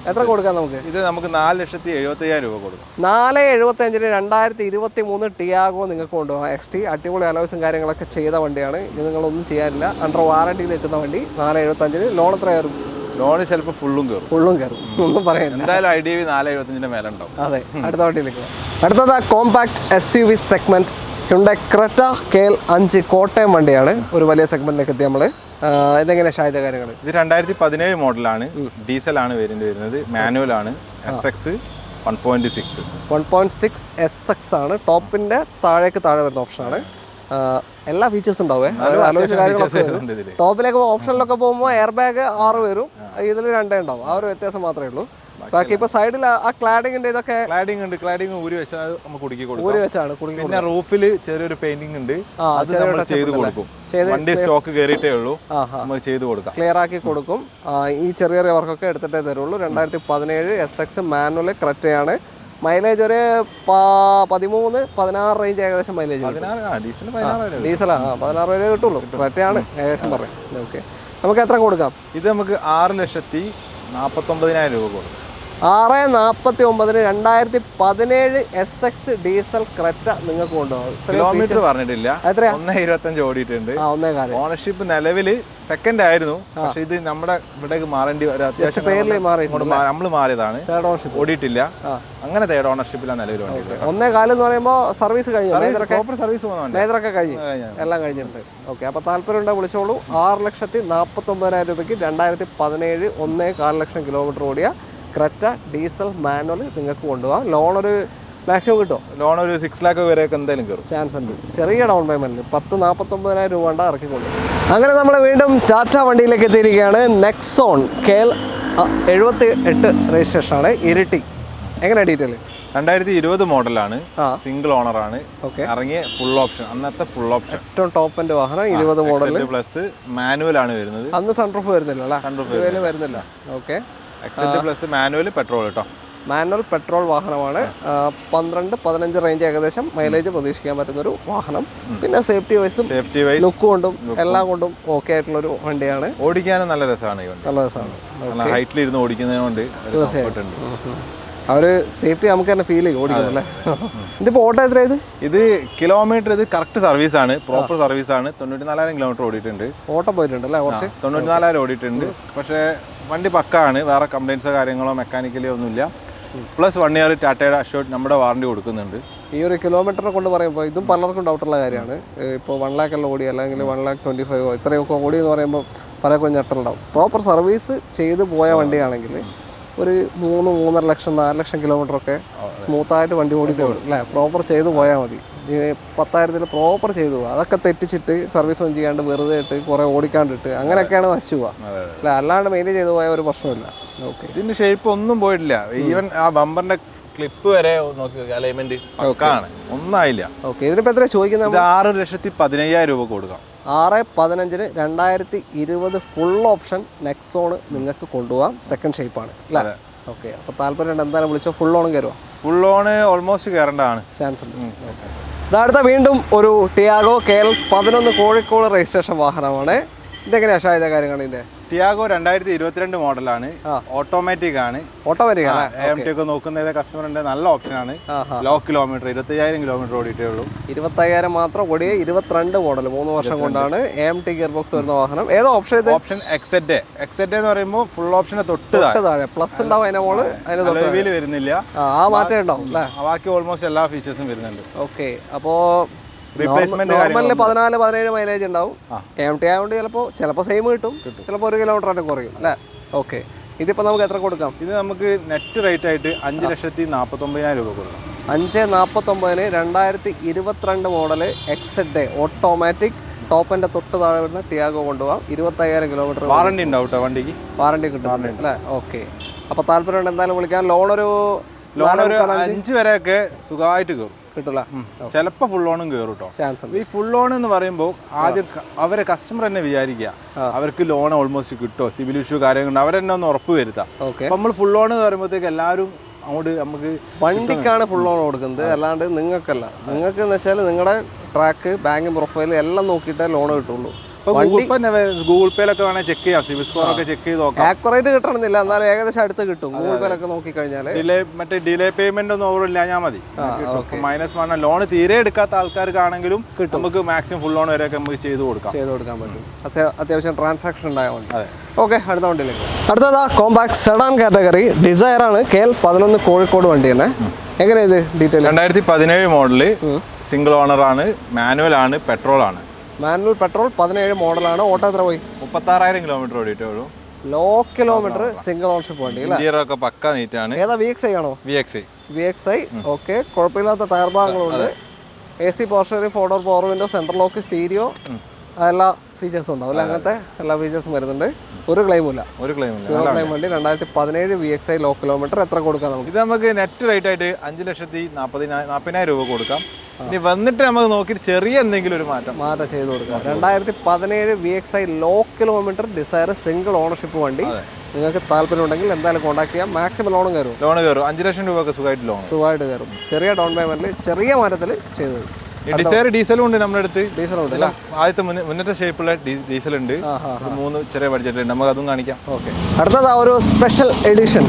എത്ര കൊടുക്കാം നമുക്ക്? ഇത് നമുക്ക് 4,75,000 രൂപ കൊടുക്കാം. 4,75,000 2023 ടിയാഗോ നിങ്ങൾക്ക് കൊണ്ടുപോകാം. XT അടിപൊളി അലോയ്സും കാര്യങ്ങളൊക്കെ ചെയ്ത വണ്ടിയാണ്. ഇത് നിങ്ങളൊന്നും ചെയ്യാനില്ല. അണ്ടർ വാറണ്ടിയിൽ നിൽക്കുന്ന വണ്ടി. 4,75,000. ലോൺ എത്ര കയറും? ലോണ് ചിലപ്പോൾ ഫുള്ളും കയറും. ഒന്നും പറയാൻ എന്തായാലും IDV 4,75,000 മേലെ ഉണ്ടാവും. അതെ, അടുത്ത വണ്ടിയിലേക്ക്. അടുത്തത് compact SUV segment Hyundai Creta KL 5 Kottayam വണ്ടിയാണ്. ഒരു വലിയ സെഗ്മെന്റിലേക്ക് എത്തി നമ്മൾ. ഇതെങ്ങനെ ഷായത കാര്യങ്ങൾ? ഇത് 2017 മോഡലാണ്. ഡീസൽ ആണ് വേരിയന്റ് വരുന്നത്. മാനുവൽ ആണ്. SX 1.6 SX ആണ്. ടോപ്പിന്റെ താഴെ വരുന്ന ഓപ്ഷനാണ്. എല്ലാ ഫീച്ചേഴ്സും ഉണ്ടാവേ ആലോചിച്ച കാര്യങ്ങളൊക്കെ വരും. ടോപ്പിലേക്ക് ഓപ്ഷനിലൊക്കെ പോകുമ്പോൾ എയർ ബാഗ് 6 വരും, ഇതിൽ 2 ഉണ്ടാവും. ആ ഒരു വ്യത്യാസം മാത്രമേ ഉള്ളൂ. ബാക്കി ഇപ്പൊ സൈഡിൽ ആ ക്ലാഡിങ്ങിന്റെ ഇതൊക്കെ ക്ലാഡിങ് ഊരി വെച്ചാൽ നമുക്ക് കുടുക്കി കൊടുക്കും. ഊരി വെച്ചാണ്. പിന്നെ റൂഫിൽ ചെറിയൊരു പെയിന്റിംഗ് ഉണ്ട്, അത് നമ്മൾ ചെയ്ത് കൊടുക്കും. വണ്ടി സ്റ്റോക്ക് കയറിയിട്ടേ ഉള്ളൂ, നമ്മൾ ചെയ്ത് കൊടുക്കാം, ക്ലിയർ ആക്കി കൊടുക്കും. ഈ ചെറിയ ചെറിയ വർക്കൊക്കെ എടുത്തിട്ടേ തരുള്ളൂ. 2017 SX മാനുവൽ ക്രെറ്റയാണ്. മൈലേജ് ഒരു 13-16 റേഞ്ച് ഏകദേശം മൈലേജ്. ഡീസലാണ് 16 വരെ കിട്ടുള്ളൂ. ക്രെറ്റയാണ് ഏകദേശം പറയാം. ഓക്കെ, നമുക്ക് എത്ര കൊടുക്കാം? ഇത് നമുക്ക് 6,49,000 രൂപ കൊടുക്കും. 6,49,000 2017 SX ഡീസൽ ക്രെറ്റ നിങ്ങൾക്ക് കൊണ്ടുപോകും. കിലോമീറ്റർ പറഞ്ഞിട്ടില്ല, 1.25 ഓടിയിട്ടുണ്ട്. ഓണർഷിപ്പ് നിലവിൽ സെക്കൻഡ് ആയിരുന്നു, പക്ഷെ ഇത് നമ്മുടെ ഇവിടേക്ക് മാറേണ്ടി നമ്മൾ മാറിയതാണ്, ഓടിയിട്ടില്ല. അങ്ങനെ തേർഡ് ഓണർഷിപ്പിലാണ് നിലവിൽ വണ്ടി. 1.25 എന്ന് പറയുമ്പോൾ സർവീസ് കഴിഞ്ഞു, മേജറൊക്കെ കഴിഞ്ഞു, എല്ലാം കഴിഞ്ഞിട്ടുണ്ട്. ഓക്കെ, അപ്പോൾ താല്പര്യം ഉണ്ടെങ്കിൽ വിളിച്ചോളൂ. 6,49,000 രൂപയ്ക്ക് 2017 1.25 ലക്ഷം കിലോമീറ്റർ ഓടിയ ക്രെറ്റ ഡീസൽ മാനുവൽ നിങ്ങൾക്ക് കൊണ്ടുപോകാം. ലോൺ ഒരു മാക്സിമം കിട്ടും. ലോൺ ഒരു 6 lakh വരെയൊക്കെ എന്തായാലും കയറും, ചാൻസ് ഉണ്ട്. ചെറിയ ഡൗൺ പേയ്മെൻറ്റിൽ 10,49,000 രൂപ കൊണ്ട് ഇറക്കിക്കൊണ്ട്. അങ്ങനെ നമ്മൾ വീണ്ടും ടാറ്റ വണ്ടിയിലേക്ക് എത്തിയിരിക്കുകയാണ്. നെക്സോൺ KL 78 രജിസ്ട്രേഷനാണ്, ഇരിട്ടി. എങ്ങനെയാണ് ഡീറ്റെയിൽ? 2020 മോഡലാണ്, സിംഗിൾ ഓണറാണ്, ഇറങ്ങിയ ഫുൾ ഓപ്ഷൻ, അന്നത്തെ ഫുൾ ഓപ്ഷൻ ഏറ്റവും ടോപ്പ് എൻഡ് വാഹനം. 20 മോഡൽ പ്ലസ് മാനുവൽ ആണ് വരുന്നത്. അന്ന് സൺറൂഫ് വരുന്നില്ല അല്ലേ? സൺറൂഫ് വരുന്നില്ല. ഓക്കെ, പ്ലസ് മാനുവൽ പെട്രോൾ കേട്ടോ. മാനുവൽ പെട്രോൾ വാഹനമാണ്. 12-15 റേഞ്ച് ഏകദേശം മൈലേജ് പ്രതീക്ഷിക്കാൻ പറ്റുന്നൊരു വാഹനം. പിന്നെ സേഫ്റ്റി വൈസും ലുക്ക് കൊണ്ടും എല്ലാം കൊണ്ടും ഓക്കെ ആയിട്ടുള്ളൊരു വണ്ടിയാണ്. ഓടിക്കാനും നല്ല രസമാണ് ഈ വണ്ടി, നല്ല രസമാണ്. ഹൈറ്റിൽ ഇരുന്ന് ഓടിക്കുന്നതുകൊണ്ട് തീർച്ചയായിട്ടും ആ ഒരു സേഫ്റ്റി നമുക്ക് തന്നെ ഫീൽ ചെയ്യും ഓടിക്കും അല്ലേ. ഇതിപ്പോൾ ഓട്ടം എത്ര ഇത് കിലോമീറ്റർ? ഇത് കറക്റ്റ് സർവീസ് ആണ്, പ്രോപ്പർ സർവീസ് ആണ്. 94,000 കിലോമീറ്റർ ഓടിയിട്ടുണ്ട്. ഓട്ടം പോയിട്ടുണ്ട് അല്ലേ? കുറച്ച് 94,000 ഓടിയിട്ടുണ്ട്. പക്ഷേ വണ്ടി പക്കാണ്, വേറെ കംപ്ലൈൻസോ കാര്യങ്ങളോ മെക്കാനിക്കലി ഒന്നുമില്ല. പ്ലസ് 1 year ടാറ്റയുടെ അഷ്യൂർഡ് നമ്മുടെ വാറണ്ടി കൊടുക്കുന്നുണ്ട്. ഈ ഒരു കിലോമീറ്ററിനെ കൊണ്ട് പറയുമ്പോൾ ഇതും പലർക്കും ഡൗട്ടുള്ള കാര്യമാണ്. ഇപ്പോൾ 1 lakh ഓടി അല്ലെങ്കിൽ 1,25,000 ഇത്രയൊക്കെ ഓടി എന്ന് പറയുമ്പോൾ പലർക്കും ഞെട്ടലുണ്ടാവും. പ്രോപ്പർ സർവീസ് ചെയ്ത് പോയ വണ്ടിയാണെങ്കിൽ ഒരു 3-3.5 ലക്ഷം 4 ലക്ഷം കിലോമീറ്ററൊക്കെ സ്മൂത്തായിട്ട് വണ്ടി ഓടിക്കോളും അല്ലേ? പ്രോപ്പർ ചെയ്ത് പോയാൽ മതി. 10,000 പ്രോപ്പർ ചെയ്തു പോകുക. അതൊക്കെ തെറ്റിച്ചിട്ട് സർവീസ് ഒന്നും ചെയ്യാണ്ട് വെറുതെ ഇട്ട് കുറേ ഓടിക്കാണ്ടിട്ട് അങ്ങനെയൊക്കെയാണ് നശിച്ചു പോവുക അല്ലേ? അല്ലാണ്ട് മെയിൻറ്റെയിൻ ചെയ്ത് പോയ ഒരു പ്രശ്നമില്ല. ഓക്കെ, ഇതിന്റെ ഷേപ്പ് ഒന്നും പോയിട്ടില്ല. ഈവൻ ആ ബമ്പറിന്റെ ക്ലിപ്പ് വരെ നോക്കി, അലൈൻമെന്റ് പക്കാണ്, ഒന്നായില്ല. ഓക്കെ, ഇതിനിപ്പോൾ എത്ര ചോദിക്കുന്നത്? 6,15,000 രൂപ കൊടുക്കാം. 6,15 2020 ഫുൾ ഓപ്ഷൻ നെക്സോൺ നിങ്ങൾക്ക് കൊണ്ടുപോകാം. സെക്കൻഡ് ഷേപ്പാണ് അല്ലേ? ഓക്കെ, അപ്പോൾ താല്പര്യം എന്തായാലും വിളിച്ചോ. ഫുൾ ഓണും കയറുമോ? ഫുൾ ഓണ് ഓൾമോസ്റ്റ് കയറേണ്ടതാണ്, ചാൻസ് ഉണ്ട്. ഓക്കെ, ഇതടുത്ത വീണ്ടും ഒരു ടിയാഗോ KL 11 കോഴിക്കോട് രജിസ്ട്രേഷൻ വാഹനമാണ്. ഇതെങ്ങനെയാണ് ഷാഹിദ കാര്യങ്ങൾ? ഇതിൻ്റെ ടിയാഗോ 2022 മോഡലാണ്, ഓട്ടോമാറ്റിക് ആണ്. ഓട്ടോമാറ്റിക് ആണ്. AMT ഒക്കെ നോക്കുന്ന കസ്റ്റമറിന്റെ നല്ല ഓപ്ഷനാണ്. ലോ കിലോമീറ്റർ 25,000 കിലോമീറ്റർ ഓടിയിട്ടേ ഉള്ളൂ. 25,000 മാത്രം ഓടിയ 22 മോഡൽ 3 വർഷം കൊണ്ടാണ്. AMT ഗിയർ ബോക്സ് വരുന്ന വാഹനം. ഏതോ ഓപ്ഷൻ ഇത്? ഓപ്ഷൻ XZ എന്ന് പറയുമ്പോൾ ഫുൾ ഓപ്ഷനെ തൊട്ട് താഴെ പ്ലസ് ഉണ്ടാവും. അതിന്റെ മോള് അതിന് വരുന്നില്ല, ആ മാറ്റം ഉണ്ടാവും അല്ലേ? ബാക്കി ഓൾമോസ്റ്റ് എല്ലാ ഫീച്ചേഴ്സും വരുന്നുണ്ട്. ഓക്കെ, അപ്പോൾ നോർമലിൽ 14-17 മൈലേജ് ഉണ്ടാവും. AMT ആയതുകൊണ്ട് ചിലപ്പോൾ സെയിം കിട്ടും, ചിലപ്പോൾ 1 കിലോമീറ്റർ കുറയും അല്ലേ? ഓക്കെ, ഇതിപ്പോൾ നമുക്ക് എത്ര കൊടുക്കാം? ഇത് നമുക്ക് നെറ്റ് റേറ്റ് ആയിട്ട് 5,49,000 രൂപ കൊടുക്കാം. 5,49,000 2022 മോഡൽ XZ ഓട്ടോമാറ്റിക് ടോപ്പ് എൻ്റെ തൊട്ട് താഴെ വരുന്ന ടിയാഗോ കൊണ്ടുപോകാം. 25,000 കിലോമീറ്റർ വാറണ്ടി ഉണ്ടാവും കേട്ടോ വണ്ടിക്ക്, വാറണ്ടി കിട്ടും അല്ലേ? ഓക്കെ, അപ്പോൾ താല്പര്യമുണ്ട് എന്തായാലും വിളിക്കാം. ലോൺ ഒരു 5 വരെയൊക്കെ സുഖമായിട്ട് കയറും, കിട്ടില്ല. ചിലപ്പോൾ ഫുൾ ഓണും കയറും കേട്ടോ, ചാൻസ് ഉണ്ട്. ഈ ഫുൾ ഓൺ എന്ന് പറയുമ്പോൾ ആദ്യം അവരെ കസ്റ്റമർ തന്നെ വിചാരിക്കുക അവർക്ക് ലോൺ ഓൾമോസ്റ്റ് കിട്ടുമോ, സിവിൽ ഇഷ്യൂ കാര്യങ്ങളുണ്ട്, അവരെന്നെ ഒന്ന് ഉറപ്പ് വരുത്താം. അപ്പം നമ്മൾ ഫുൾ ഓൺ എന്ന് പറയുമ്പോഴത്തേക്ക് എല്ലാവരും അങ്ങോട്ട് നമുക്ക് വണ്ടിക്കാണ് ഫുൾ ഓൺ കൊടുക്കുന്നത്, അല്ലാണ്ട് നിങ്ങൾക്കല്ല. നിങ്ങൾക്ക് എന്ന് വെച്ചാൽ നിങ്ങളുടെ ട്രാക്ക്, ബാങ്കിങ് പ്രൊഫൈൽ എല്ലാം നോക്കിയിട്ടേ ലോൺ കിട്ടുള്ളൂ. ഗൂഗിൾ പേയിലൊക്കെ വേണമെങ്കിൽ ചെക്ക് ചെയ്യാം, സിവിൽ സ്കോർ ഒക്കെ ചെക്ക് ചെയ്ത് നോക്കാം. ആക്യുറേറ്റ് കിട്ടണമെന്നില്ല, എന്നാലും ഏകദേശം അടുത്ത് കിട്ടും. ഗൂഗിൾ പേയിലൊക്കെ നോക്കിക്കഴിഞ്ഞാൽ മറ്റേ ഡിലേ പേയ്മെന്റ് ഒന്നും ഓവറില്ല ഞാൻ മതി. -1 ലോൺ തീരെ എടുക്കാത്ത ആൾക്കാർക്കാണെങ്കിലും നമുക്ക് മാക്സിമം ഫുൾ ലോൺ വരെയൊക്കെ നമുക്ക് ചെയ്ത് കൊടുക്കാൻ പറ്റും. അത്യാവശ്യം ട്രാൻസാക്ഷൻ ഉണ്ടായാൽ മതി. ഓക്കെ, അടുത്ത വണ്ടിയിലേക്ക്. അടുത്തതാ കോമ്പാക്ട് സെഡാൻ കാറ്റഗറി ഡിസയർ ആണ്. KL 11 കോഴിക്കോട് വണ്ടി തന്നെ. എങ്ങനെയാണ് ഇത് ഡീറ്റെയിൽ? 2017 മോഡല്, സിംഗിൾ ഓണർ ആണ്, മാനുവൽ ആണ്, പെട്രോൾ ആണ്. മാനുവൽ പെട്രോൾ 17 മോഡലാണ്. ഓട്ടോ എത്ര പോയി? 36,000 കിലോമീറ്റർ ഓടിയിട്ടേ ഉള്ളൂ. ലോ കിലോമീറ്റർ സിംഗിൾ ഓൺഷിപ്പ് വണ്ടി അല്ലേ? ഇന്റീരിയറൊക്കെ പക്ക നീറ്റാണ്. ഏതാ? VXI ആണോ? VXI. ഓക്കെ, കുഴപ്പമില്ലാത്ത ടയർ ഭാഗങ്ങളുണ്ട്. AC power steering, 4 door power window, central lock, stereo, എല്ലാ ഫീച്ചേഴ്സും ഉണ്ടാവും അല്ലേ? അങ്ങനത്തെ എല്ലാ ഫീച്ചേഴ്സും വരുന്നുണ്ട്. ഒരു ക്ലെയിമും ഇല്ല, സീറോ ക്ലെയിം വണ്ടി. 2017 VXI ലോ കിലോമീറ്റർ. എത്ര കൊടുക്കാം നമുക്ക്? ഇത് നമുക്ക് നെറ്റ് റേറ്റ് ആയിട്ട് 5,40,000 രൂപ കൊടുക്കാം. ഇനി വന്നിട്ട് നമുക്ക് നോക്കിയിട്ട് ചെറിയ എന്തെങ്കിലും ഒരു മാറ്റം ചെയ്ത് കൊടുക്കാം. 2017 VXI low kilometre Dzire single ownership വണ്ടി. നിങ്ങൾക്ക് താല്പര്യം ഉണ്ടെങ്കിൽ എന്തായാലും കോൺടാക്ട് ചെയ്യാം. മാക്സിമം ലോൺ കയറും 5 ലക്ഷം രൂപ സുഖമായിട്ട് കയറും. ചെറിയ ഡൗൺ പേയ്മെന്റിൽ ചെറിയ മാറ്റത്തിൽ ചെയ്തത്. ഡിസയർ ഡീസലും ഉണ്ട് നമ്മുടെ അടുത്ത്. ഡീസലുണ്ട്. ആദ്യത്തെ മുന്നത്തെ ഷേപ്പുള്ള ഡീസൽ ഉണ്ട്. 3 ചെറിയ ബഡ്ജറ്റ് നമുക്ക് അതും കാണിക്കാം. ഓക്കെ. അടുത്തത് ഒരു special edition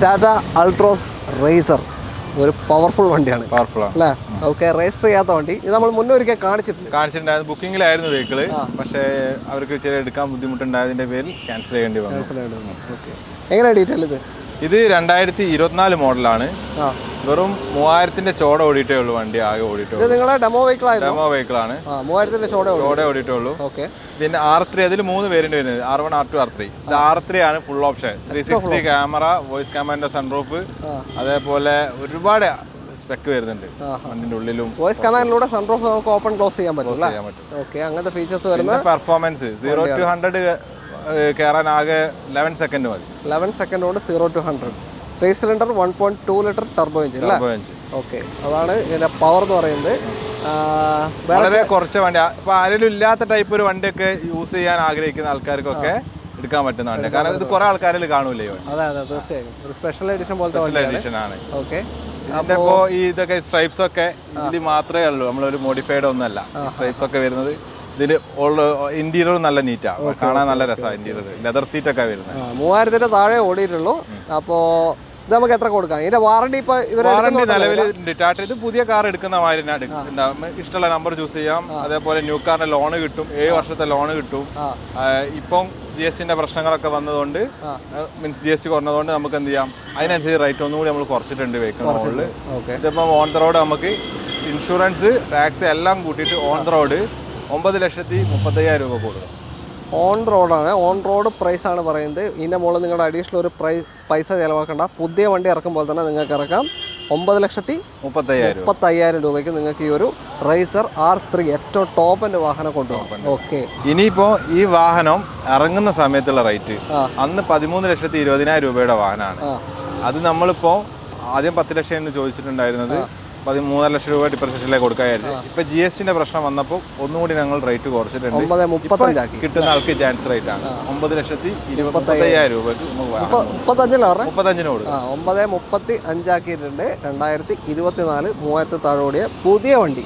Tata Altroz racer. ഒരു പവർഫുൾ വണ്ടിയാണ്. പവർഫുൾ അല്ലേ? ഓക്കെ. രജിസ്റ്റർ ചെയ്യാത്ത വണ്ടി. ഇത് നമ്മൾ മുന്നേ ഒരിക്കൽ കാണിച്ചിട്ടുണ്ടായിരുന്നു. ബുക്കിങ്ങിലായിരുന്നു വെഹിക്കിള്. പക്ഷേ അവർക്ക് ചെറിയ എടുക്കാൻ ബുദ്ധിമുട്ടുണ്ടായതിന്റെ പേരിൽ ക്യാൻസൽ ചെയ്യേണ്ടി വന്നു. എങ്ങനെയാണ് ഡീറ്റെയിൽ ഇത്? ഇത് 2024 മോഡലാണ്. വെറും 3000 ചോട ഓടിയിട്ടേ ഉള്ളൂ വണ്ടി. ആകെ ഓടിയിട്ടുള്ളൂ. നിങ്ങളെ ഡെമോ വെഹിക്കിളാണ്. 3000 ചോട ഓടിയിട്ടേ ഉള്ളൂ. പിന്നെ R3 അതിൽ 3 വേരിയന്റ് വരുന്നത്, R1, R2, R3. ഇത് R3 ആണ് full option. 360 camera, voice camera, sunroof, അതേപോലെ ഒരുപാട് സ്പെക്ക് വരുന്നുണ്ട് വണ്ടിന്റെ ഉള്ളിലും. വോയിസ് കമാൻഡിലൂടെ സൺറൂഫ് നമുക്ക് ഓപ്പൺ ക്ലോസ് ചെയ്യാൻ പറ്റും. ഓക്കെ. അങ്ങനത്തെ ഫീച്ചേഴ്സ് വരുന്ന പെർഫോമൻസ് 0 to 100 കയറാൻ ആകെ 11 സെക്കൻഡ് മതി. 11 സെക്കൻഡ് കൊണ്ട് 0 to 100. 3 cylinder 1.2 litre turbo engine അല്ലേ? ഓക്കെ. അതാണ് ഇതിന്റെ പവർ എന്ന് പറയുന്നത്. വളരെ കുറച്ച് വണ്ടി. ഇപ്പൊ ആരെങ്കിലും ഇല്ലാത്ത ടൈപ്പ് ഒരു വണ്ടിയൊക്കെ യൂസ് ചെയ്യാൻ ആഗ്രഹിക്കുന്ന ആൾക്കാർക്കൊക്കെ എടുക്കാൻ പറ്റുന്ന വണ്ടി. കാരണം ഇത് കുറെ ആൾക്കാരിൽ കാണൂലേ? അതെ അതെ, തീർച്ചയായും. ഒരു സ്പെഷ്യൽ എഡിഷൻ പോലത്തെ എഡിഷൻ ആണ്. ഓക്കെ. ഇപ്പോ ഈ ഇതൊക്കെ സ്ട്രൈപ്സ് ഒക്കെ ഇതിൽ മാത്രമേ ഉള്ളൂ. നമ്മളൊരു മോഡിഫൈഡ് ഒന്നല്ല. സ്ട്രൈപ്സ് ഒക്കെ വരുന്നത് ഇതിൽ ഇന്റീരിയർ നല്ല നീറ്റാണ്, കാണാൻ നല്ല രസമാണ്. ഇന്റീരിയർ ലെതർ സീറ്റ് ഒക്കെ വരുന്നത്. 3000 താഴെ ഓടിയിട്ടുള്ളൂ. അപ്പോ ഇത് നമുക്ക് എത്ര കൊടുക്കാം? ഇതിന്റെ വാറണ്ടി ഇപ്പൊ വാറണ്ടി നിലവിൽ ടാറ്റ ഇത് പുതിയ കാർ എടുക്കുന്ന മാതിരി ഇഷ്ടമുള്ള നമ്പർ ചൂസ് ചെയ്യാം. അതേപോലെ ന്യൂ കാറിന് ലോണ് കിട്ടും, 7 വർഷത്തെ ലോണ് കിട്ടും. ഇപ്പം GST പ്രശ്നങ്ങളൊക്കെ വന്നതുകൊണ്ട്, മീൻസ് GST കുറഞ്ഞതുകൊണ്ട് നമുക്ക് എന്ത് ചെയ്യാം, അതിനനുസരിച്ച് റേറ്റ് ഒന്നുകൂടി നമ്മൾ കുറച്ചിട്ടുണ്ട് വെഹിക്കിളിൽ. ഇതിപ്പം ഓൺ ദ റോഡ് നമുക്ക് ഇൻഷുറൻസ്, ടാക്സ് എല്ലാം കൂട്ടിയിട്ട് ഓൺ ദ റോഡ് 9,35,000 രൂപ കൊടുക്കും. ഓൺ റോഡാണ്. ഓൺ റോഡ് പ്രൈസ് ആണ് പറയുന്നത്. ഇതിൻ്റെ മുകളിൽ നിങ്ങളുടെ അഡീഷണൽ ഒരു പൈസ ചിലവാക്കേണ്ട. പുതിയ വണ്ടി ഇറക്കുമ്പോൾ തന്നെ നിങ്ങൾക്ക് ഇറക്കാം. 9,35,000 രൂപയ്ക്ക് നിങ്ങൾക്ക് ഈ ഒരു റൈസർ R3 ഏറ്റവും ടോപ്പിന്റെ വാഹനം കൊണ്ടുപോകാം. ഓക്കെ. ഇനിയിപ്പോ ഈ വാഹനം ഇറങ്ങുന്ന സമയത്തുള്ള റേറ്റ് അന്ന് 13,20,000 രൂപയുടെ വാഹനമാണ്. അത് നമ്മളിപ്പോ ആദ്യം 10 ലക്ഷം ചോദിച്ചിട്ടുണ്ടായിരുന്നത് 13 ലക്ഷം രൂപ ഡിപ്രിസിയേഷനിലേക്ക് കൊടുക്കായിരുന്നു. ഇപ്പൊ GST പ്രശ്നം വന്നപ്പോൾ ഒന്നുകൂടി ഞങ്ങൾ റേറ്റ് കുറച്ചിട്ടുണ്ട്. 9,35,000 കിട്ടുന്ന ആൾക്ക് ചാൻസ് റേറ്റ് ആണ് 9,25,000 രൂപയ്ക്ക് 35 കൊടുക്കും. 9,35 ആക്കിയിട്ടുണ്ട്. 2024 3000 താഴെ ഓടിയ പുതിയ വണ്ടി.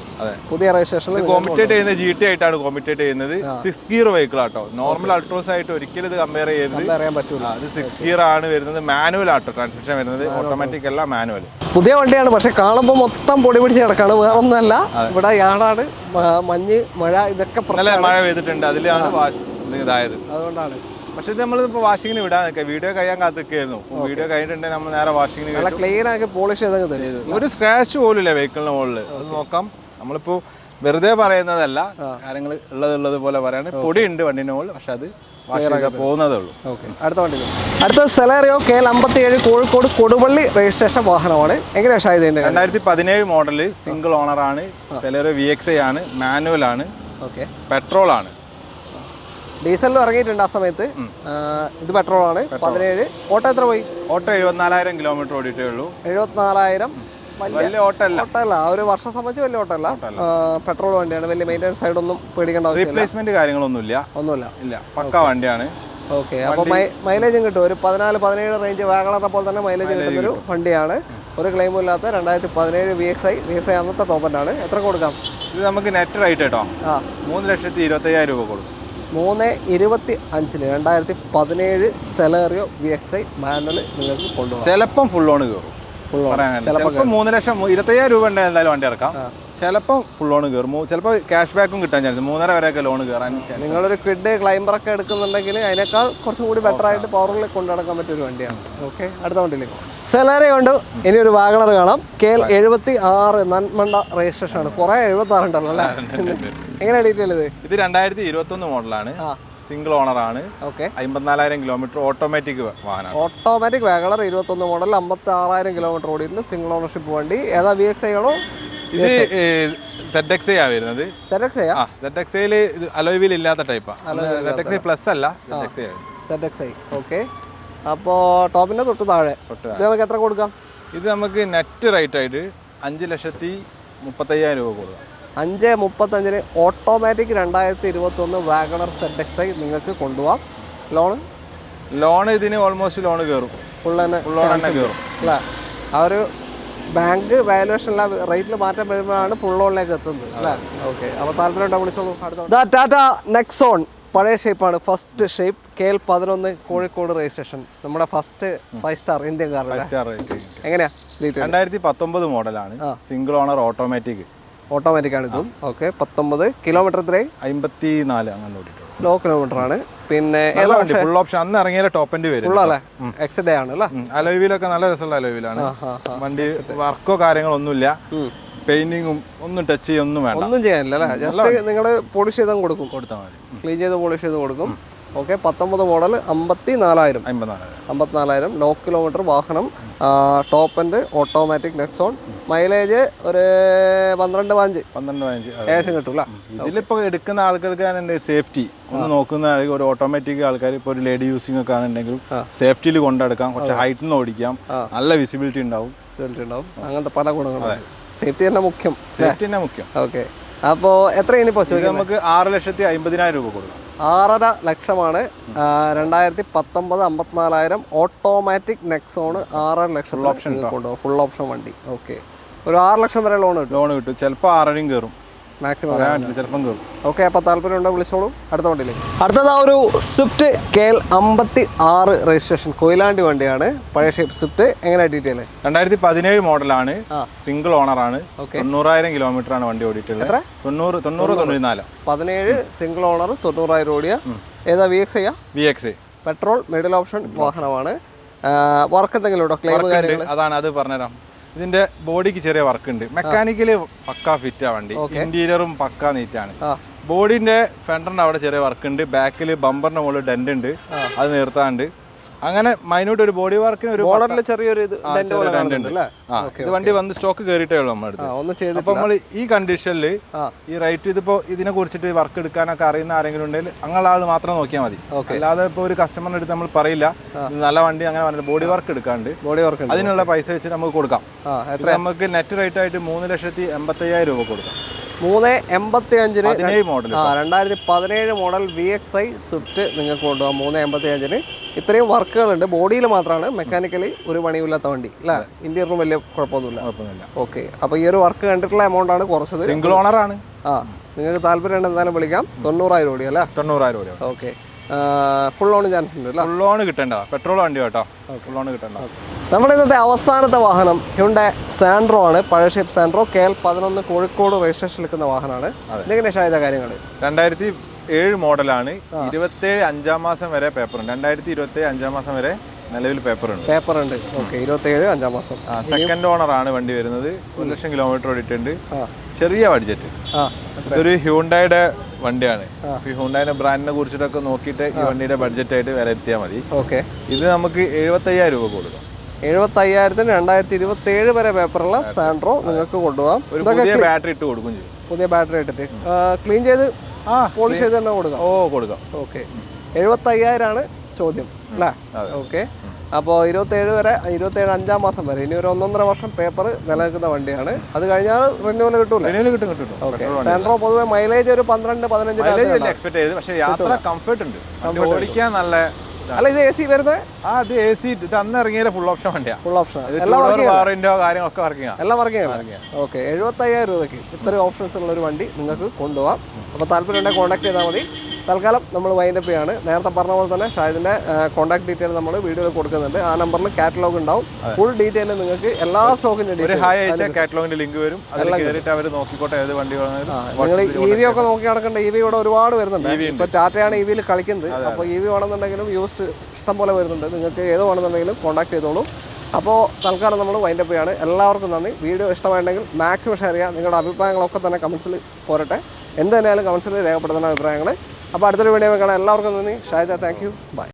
പുതിയ രജിസ്ട്രേഷനിൽ കോമിറ്റേറ്റ് ചെയ്യുന്നത് GT ആയിട്ടാണ് കോമിറ്റേറ്റ് ചെയ്യുന്നത്. 6 ഗിയർ വെഹിക്കിൾ ആട്ടോ. നോർമൽ അൾട്രോസ് ആയിട്ട് ഒരിക്കലും ഇത് കമ്പയർ ചെയ്യാൻ പറ്റില്ല. അത് 6 ഗിയർ ആണ് വരുന്നത്. മാനുവൽ ആട്ടോ ട്രാൻസ്മിഷൻ വരുന്നത്, ഓട്ടോമാറ്റിക് അല്ല, മാനുവൽ. പുതിയ വണ്ടിയാണ്, പക്ഷെ കാണുമ്പോൾ മൊത്തം പൊടി പിടിച്ച് കിടക്കാണ്. വേറെ ഒന്നല്ല, ഇവിടെ യാടാണ്, മഞ്ഞ്, മഴ, ഇതൊക്കെ മഴ പെയ്തിട്ടുണ്ട്. അതിലാണ് ഇതായത്. അതുകൊണ്ടാണ്. പക്ഷെ നമ്മളിപ്പോ വാഷിങ്ങിന് വിടാൻ നിൽക്കുക. വീഡിയോ കഴിയാൻ കാത്തിരിക്കുന്നു. വീഡിയോ കഴിഞ്ഞിട്ടുണ്ടെങ്കിൽ നമ്മൾ നേരെ വാഷിങ്ങിന് ക്ലീൻ ആക്കി പോളിഷ് ചെയ്ത് ഒരു സ്ക്രാച്ച് പോലും ഇല്ല വെഹിക്കിളിന് മുകളിൽ. അത് നോക്കാം. നമ്മളിപ്പോ വെറുതെ പറയുന്നതല്ല, കാര്യങ്ങൾ ഉള്ളത് പോലെ പറയാണ്. പൊടിയുണ്ട് വണ്ടിന്റെ മുകളിൽ, പക്ഷെ അത് പോകുന്നതേ ഉള്ളൂ. അടുത്ത വണ്ടി, അടുത്ത സെലേറിയോ KL57 കോഴിക്കോട് കൊടുവള്ളി രജിസ്ട്രേഷൻ വാഹനമാണ്. എങ്ങനെയാണ് ഷാഹിദ്? 2017 മോഡല്, സിംഗിൾ ഓണർ ആണ്. സെലേറിയോ VXI ആണ്, മാനുവൽ ആണ്, പെട്രോൾ ആണ്. ഡീസലിലും ഇറങ്ങിയിട്ടുണ്ട് ആ സമയത്ത്. ഇത് പെട്രോൾ ആണ്. 17. ഓട്ടോ എത്ര പോയി? ഓട്ടോ 74,000 കിലോമീറ്റർ ഓടിയിട്ടേ ഉള്ളൂ. 74,000 വലിയ ഓട്ടമല്ല. ഒരു വർഷം സംബന്ധിച്ച് വലിയ ഓട്ടമല്ല. പെട്രോൾ വണ്ടിയാണ്. വലിയ മെയിൻ്റെനൻസ് സൈഡൊന്നും പേടിക്കേണ്ട ആവശ്യമില്ല. റീപ്ലേസ്മെന്റ് കാര്യങ്ങളൊന്നുമില്ല. ഇല്ല, പക്ക വണ്ടിയാണ്. ഓക്കെ. അപ്പോൾ മൈലേജും കിട്ടും. ഒരു 14-17 റേഞ്ച് വാഗണറെ പോലെ തന്നെ മൈലേജ് കിട്ടുന്നൊരു വണ്ടിയാണ്. ഒരു ക്ലെയിമും ഇല്ലാത്ത 2017 VXI അന്നത്തെ ടോപ്പൻ്റാണ്. എത്ര കൊടുക്കാം? ഇത് നമുക്ക് നെറ്റ് റേറ്റ് കേട്ടോ 3,25,000 രൂപ കൊടുക്കും. 3,25,000 2017 സെലേറിയോ VXI മാനുവൽ നിങ്ങൾക്ക് കൊണ്ടുപോകാം. ചിലപ്പം ഫുൾ ഓൺ കയറും. ചിലപ്പോൾ 3,25,000 രൂപ ഉണ്ടെങ്കിൽ എന്തായാലും വണ്ടി ഇറക്കാം. ചിലപ്പോൾ ഫുൾ ലോൺ കയറും. ചിലപ്പോൾ ക്യാഷ് ബാക്കും കിട്ടാൻ ചാൻസ്. 3.5 വരെയൊക്കെ ലോൺ കയറാൻ ചാൻസ്. നിങ്ങളൊരു ക്വിഡ് ക്ലൈംബറൊക്കെ എടുക്കുന്നുണ്ടെങ്കിൽ അതിനേക്കാൾ കുറച്ചും കൂടി ബെറ്റർ ആയിട്ട് പവറിൽ കൊണ്ടുനടക്കാൻ പറ്റിയ ഒരു വണ്ടിയാണ്. ഓക്കെ. അടുത്ത വണ്ടിയിലേക്ക് സെലേറിയോ ഉണ്ട്. ഇനി ഒരു വാഗണർ കാണാം. KL76 നന്മണ്ട രജിസ്ട്രേഷൻ ആണ്. കുറെ 76 ഉണ്ടല്ലോ അല്ലേ? എങ്ങനെയാണ് ഡീറ്റെയിൽ? ഇത് 2021 മോഡലാണ്. സിംഗിൾ ഓണർ ആണ്. 54,000 കിലോമീറ്റർ ഓട്ടോമാറ്റിക് വാഹനമാണ്. ഓട്ടോമാറ്റിക് വാഗണർ 21 മോഡൽ 56,000 കിലോമീറ്റർ ഓടിയിട്ടുണ്ട്. സിംഗിൾ ഓണർഷിപ്പ് വണ്ടി. ഏതാ? VXI ആണോ? ഇത് ZXi ആ വരുന്നത്. ZXi ആ ZXiയിൽ അലോയ് വീൽ ഇല്ലാത്ത ടൈപ്പാണ്. ZXi പ്ലസ് അല്ല, ZXi ആണ്. ZXi. ഓക്കെ. അപ്പോൾ ടോപ്പിൻ്റെ തൊട്ട് താഴെ ഇത് നമുക്ക് എത്ര കൊടുക്കാം? ഇത് നമുക്ക് നെറ്റ് റേറ്റ് ആയിട്ട് 5,35,000 രൂപ കൊടുക്കാം. 5,35,000 ഓട്ടോമാറ്റിക് 2021 വാഗണർ ZXi നിങ്ങൾക്ക് കൊണ്ടുപോകാം. ലോൺ ഇതിന് ഓൾമോസ്റ്റ് ലോൺ കയറും, ഫുൾ തന്നെ കയറും അല്ലേ? ആ ഒരു ബാങ്ക് വാല്യുവേഷൻ റേറ്റിൽ മാറ്റം വരുമ്പോഴാണ് ഫുൾ ലോണിലേക്ക് എത്തുന്നത് അല്ലേ? ഓക്കെ. അപ്പോൾ താല്പര്യം വിളിച്ചോളൂ. അടുത്ത ടാറ്റ നെക്സോൺ പഴയ ഷേപ്പാണ്, first shape KL 11 Kozhikode registration, നമ്മുടെ ഫസ്റ്റ് 5 സ്റ്റാർ ഇന്ത്യൻ കാർ. എങ്ങനെയാ? 2019 മോഡലാണ്, സിംഗിൾ ഓണർ ഓട്ടോമാറ്റിക് ആണ് ഇതും. ഓക്കെ. 19 കിലോമീറ്റർ എത്രയായി? 54 അങ്ങനെ ഓടിയിട്ടുള്ളൂ. ലോ കിലോമീറ്റർ ആണ്. പിന്നെ ഫുൾ ഓപ്ഷൻ അന്ന് ഇറങ്ങിയ ടോപ്പ് എൻഡ് വരും. ഫുള്ളല്ലേ? എക്സ് ഡേ ആണ് അല്ലേ? അലോയ് വീലൊക്കെ നല്ല രസമുള്ള അലോയ് വീലാണ്. വണ്ടി വർക്കോ കാര്യങ്ങളോ ഒന്നുമില്ല, പെയിന്റിങ്ങും ഒന്നും ടച്ച് ചെയ്യൊന്നും വേണ്ട, ഒന്നും ചെയ്യാനില്ല അല്ലേ? ജസ്റ്റ് നിങ്ങൾ പോളിഷ് ചെയ്താൽ കൊടുക്കും, കൊടുത്താൽ മതി, ക്ലീൻ ചെയ്ത് പോളിഷ് ചെയ്ത് കൊടുക്കും. ഓക്കെ. 19 മോഡൽ 54,000 ലോ കിലോമീറ്റർ വാഹനം, top end automatic Nexon, mileage ഒരു 12-15 ഏകദേശം കിട്ടും. ഇതിലിപ്പോൾ എടുക്കുന്ന ആൾക്കാർക്ക് സേഫ്റ്റി ഒന്ന് നോക്കുന്ന ഒരു ഓട്ടോമാറ്റിക് ആൾക്കാർ ഇപ്പോൾ ഒരു ലേഡി യൂസിംഗ് ഒക്കെ ആണെന്നുണ്ടെങ്കിലും സേഫ്റ്റിയിൽ കൊണ്ടെടുക്കാം, കുറച്ച് ഹൈറ്റിൽ നിന്ന് ഓടിക്കാം, നല്ല വിസിബിലിറ്റി ഉണ്ടാവും, അങ്ങനത്തെ പല ഗുണങ്ങളും. സേഫ്റ്റി തന്നെ മുഖ്യം. ഓക്കെ. അപ്പോൾ എത്ര ഇനിയിപ്പോൾ ചോദിക്കാം? നമുക്ക് 6,50,000 രൂപ കൊടുക്കാം. 6.5 ലക്ഷമാണ്. 2019 54,000 ഓട്ടോമാറ്റിക് നെക്സോൺ 6.5 ലക്ഷം കൊണ്ടുപോകും, ഫുൾ ഓപ്ഷൻ വണ്ടി. ഓക്കെ. ഒരു 6 ലക്ഷം വരെ ലോൺ കിട്ടും, ചിലപ്പോൾ 6.5 കയറും മാക്സിമം, ചിലപ്പം കയറും. ഓക്കെ. അപ്പോൾ താല്പര്യം ഉണ്ടോ വിളിച്ചോളൂ. അടുത്ത വണ്ടിയിലേക്ക്. അടുത്തത് ഒരു സ്വിഫ്റ്റ് KL 56 രജിസ്ട്രേഷൻ കൊയിലാണ്ടി വണ്ടിയാണ്, പഴയ ഷേപ്പ് സ്വിഫ്റ്റ്. എങ്ങനെയാണ് ഡീറ്റെയിൽ? 2017 മോഡലാണ്, സിംഗിൾ ഓണറാണ്, 90,000 കിലോമീറ്റർ ആണ് വണ്ടി ഓടിയിട്ടുള്ളത്. 94 17 സിംഗിൾ ഓണർ, 90,000 ഓടിയ. ഏതാ? VXi പെട്രോൾ മിഡിൽ ഓപ്ഷൻ വാഹനമാണ്. വർക്ക് എന്തെങ്കിലും ഉണ്ടോ? ക്ലെയിം കാര്യങ്ങൾ? അതാണ്, അത് പറഞ്ഞുതരാം. ഇതിന്റെ ബോഡിക്ക് ചെറിയ വർക്ക് ഉണ്ട്, മെക്കാനിക്കലി പക്കാ ഫിറ്റാ വണ്ടി, ഇന്റീരിയറും പക്കാ നീറ്റാണ്. ബോഡിന്റെ ഫെൻഡറിന്റെ അവിടെ ചെറിയ വർക്ക് ഉണ്ട്, ബാക്കിൽ ബമ്പറിന്റെ മുകളിൽ ഡെന്റ് ഉണ്ട്, അത് നിർത്താണ്ട്. അങ്ങനെ മൈന്യൂട്ട് ഒരു ബോഡി വർക്കിന് ഒരു ചെറിയൊരു ഇത് വണ്ടി വന്ന് സ്റ്റോക്ക് കയറിയിട്ടേ ഉള്ളൂ നമ്മുടെ അടുത്ത്. അപ്പൊ നമ്മൾ ഈ കണ്ടീഷനിൽ ഈ റേറ്റ് ഇതിപ്പോ ഇതിനെ കുറിച്ചിട്ട് വർക്ക് എടുക്കാനൊക്കെ അറിയുന്ന ആരെങ്കിലും ഉണ്ടെങ്കിൽ അങ്ങനെ ആൾ മാത്രം നോക്കിയാൽ മതി. അല്ലാതെ ഇപ്പൊ ഒരു കസ്റ്റമറിന്റെ അടുത്ത് നമ്മൾ പറയില്ല നല്ല വണ്ടി അങ്ങനെ പറഞ്ഞിട്ട് ബോഡി വർക്ക് എടുക്കാണ്ട് അതിനുള്ള പൈസ വെച്ചിട്ട് നമുക്ക് കൊടുക്കാം. നമുക്ക് നെറ്റ് റേറ്റ് ആയിട്ട് 3,85,000 രൂപ കൊടുക്കാം. 3,85,000 മോഡൽ 2017 മോഡൽ VXi സ്വിഫ്റ്റ് നിങ്ങൾക്ക് കൊണ്ടുപോകാം. 3,85,000 ഇത്രയും വർക്കുകളുണ്ട്, ബോഡിയിൽ മാത്രമാണ്, മെക്കാനിക്കലി ഒരു പണിയില്ലാത്ത വണ്ടി അല്ലേ? ഇന്റീരിയറും വലിയ കുഴപ്പമൊന്നുമില്ല. ഓക്കെ. അപ്പോൾ ഈ ഒരു വർക്ക് കണ്ടിട്ടുള്ള എമൗണ്ട് ആണ് കുറച്ചത്. സിംഗിൾ ഓണർ ആണ്. നിങ്ങൾക്ക് താല്പര്യം ഉണ്ട് എന്തായാലും വിളിക്കാം. 90,000 ഓടി അല്ലേ? 90,000 ഓടി. ഓക്കെ. ഫുൾ ലോൺ ചാൻസ് ഉണ്ട് അല്ലേ? ഫുൾ ലോൺ കിട്ടേണ്ട, പെട്രോൾ വണ്ടി കേട്ടോ, ഫുൾ ലോൺ കിട്ടേണ്ട. നമ്മുടെ ഇന്നത്തെ അവസാനത്തെ വാഹനം ഹ്യുണ്ടായി സാൻഡ്രോ ആണ്, പഴയ shape Santro, KL 11 Kozhikode registration നിൽക്കുന്ന വാഹനമാണ്. ഇതെങ്ങനെ ഷായത കാര്യങ്ങൾ? 2007 മോഡലാണ്, 27 5 മാസം വരെ പേപ്പർ ഉണ്ട്. 2027 5 മാസം വരെ നിലവിൽ പേപ്പർ ഉണ്ട്. ഓക്കെ. 27 5 മാസം. സെക്കൻഡ് ഓണർ ആണ് വണ്ടി വരുന്നത്, 1 ലക്ഷം കിലോമീറ്റർ ഓടിയിട്ടുണ്ട്, ചെറിയ ബഡ്ജറ്റ്. ഇതൊരു ഹ്യുണ്ടായുടെ വണ്ടിയാണ്. ഹ്യുണ്ടായുടെ ബ്രാൻഡിനെ കുറിച്ചിട്ടൊക്കെ നോക്കിയിട്ട് ഈ വണ്ടിയുടെ ബഡ്ജറ്റ് ആയിട്ട് വിലയിരുത്തിയാൽ മതി. ഓക്കെ. ഇത് നമുക്ക് 75,000 രൂപ കൊടുക്കാം. 75,000 2027 വരെ പേപ്പറുള്ള സാൻഡ്രോ നിങ്ങൾക്ക് കൊണ്ടുപോകാം. ഒരു പുതിയ ബാറ്ററി ഇട്ട് കൊടുക്കും ചെയ്യും. പുതിയ ബാറ്ററി ഇട്ടിട്ട് ക്ലീൻ ചെയ്ത് പോളിഷ് ചെയ്ത് തന്നെ കൊടുക്കാം. കൊടുക്കാം. ഓക്കെ. 75,000 ആണ് ചോദ്യം അല്ലേ? ഓക്കെ. അപ്പോൾ 27 വരെ, 27 5 മാസം വരെ, ഇനി ഒരു 1.5 വർഷം പേപ്പർ നിലനിൽക്കുന്ന വണ്ടിയാണ്. അത് കഴിഞ്ഞാൽ റിന്യൂവൽ കിട്ടൂല? ഓക്കെ. സാൻഡ്രോ പൊതുവെ മൈലേജ് ഒരു 12-15 എക്സ്പെക്ട് ചെയ്ത്, പക്ഷേ യാത്ര കംഫർട്ട് ഉണ്ട്, ഓടിക്കാൻ നല്ല. അല്ല, ഇത് AC വരുന്നത്? അത് AC. ഇത് അന്ന് ഇറങ്ങിയ ഫുൾ ഓപ്ഷൻ വണ്ടിയാണ്. ഫുൾ ഓപ്ഷൻ എല്ലാം കാര്യങ്ങളൊക്കെ വർക്കിംഗ്. ഓക്കെ. 75,000 രൂപയ്ക്ക് ഇത്രയും ഓപ്ഷൻസ് ഉള്ള ഒരു വണ്ടി നിങ്ങൾക്ക് കൊണ്ടുപോകാം. അപ്പോൾ താല്പര്യം ഉണ്ടെങ്കിൽ കോൺടാക്ട് ചെയ്താൽ മതി. തൽക്കാലം നമ്മൾ വൈൻഡപ്പ് ചെയ്യാണ്. നേരത്തെ പറഞ്ഞ പോലെ തന്നെ ഷാഹിദിൻ്റെ കോൺടാക്ട് ഡീറ്റെയിൽ നമ്മൾ വീഡിയോയിൽ കൊടുക്കുന്നുണ്ട്. ആ നമ്പറിൽ കാറ്റലോഗ് ഉണ്ടാവും. ഫുൾ ഡീറ്റെയിൽ നിങ്ങൾക്ക് എല്ലാ സ്റ്റോക്കിൻ്റെ കാറ്റലോഗിന്റെ ലിങ്ക് വരും. അവർ നോക്കിക്കോട്ടെ ഏത് വണ്ടി. നിങ്ങൾ EV ഒക്കെ നോക്കി നടക്കേണ്ട. EV ഇവിടെ ഒരുപാട് വരുന്നുണ്ട്. ഇപ്പോൾ ടാറ്റയാണ് EVയിൽ കളിക്കുന്നത്. അപ്പോൾ EV വേണമെന്നുണ്ടെങ്കിലും യൂസ്ഡ് ഇഷ്ടം പോലെ വരുന്നുണ്ട്. നിങ്ങൾക്ക് ഏത് വേണമെന്നുണ്ടെങ്കിലും കോൺടാക്ട് ചെയ്തോളൂ. അപ്പോൾ തൽക്കാലം നമ്മൾ വൈൻഡപ്പ് ചെയ്യാണ്. എല്ലാവർക്കും നന്ദി. വീഡിയോ ഇഷ്ടമായിട്ടുണ്ടെങ്കിൽ മാക്സിമം ഷെയർ ചെയ്യുക. നിങ്ങളുടെ അഭിപ്രായങ്ങളൊക്കെ തന്നെ കമൻസിൽ പോരട്ടെ. എന്ത് തന്നെയാലും കമൻസിൽ രേഖപ്പെടുത്തുന്ന അഭിപ്രായങ്ങൾ. അപ്പോൾ അടുത്തൊരു വീഡിയോ കാണാൻ എല്ലാവർക്കും നന്ദി. Shahida, thank you. ബൈ.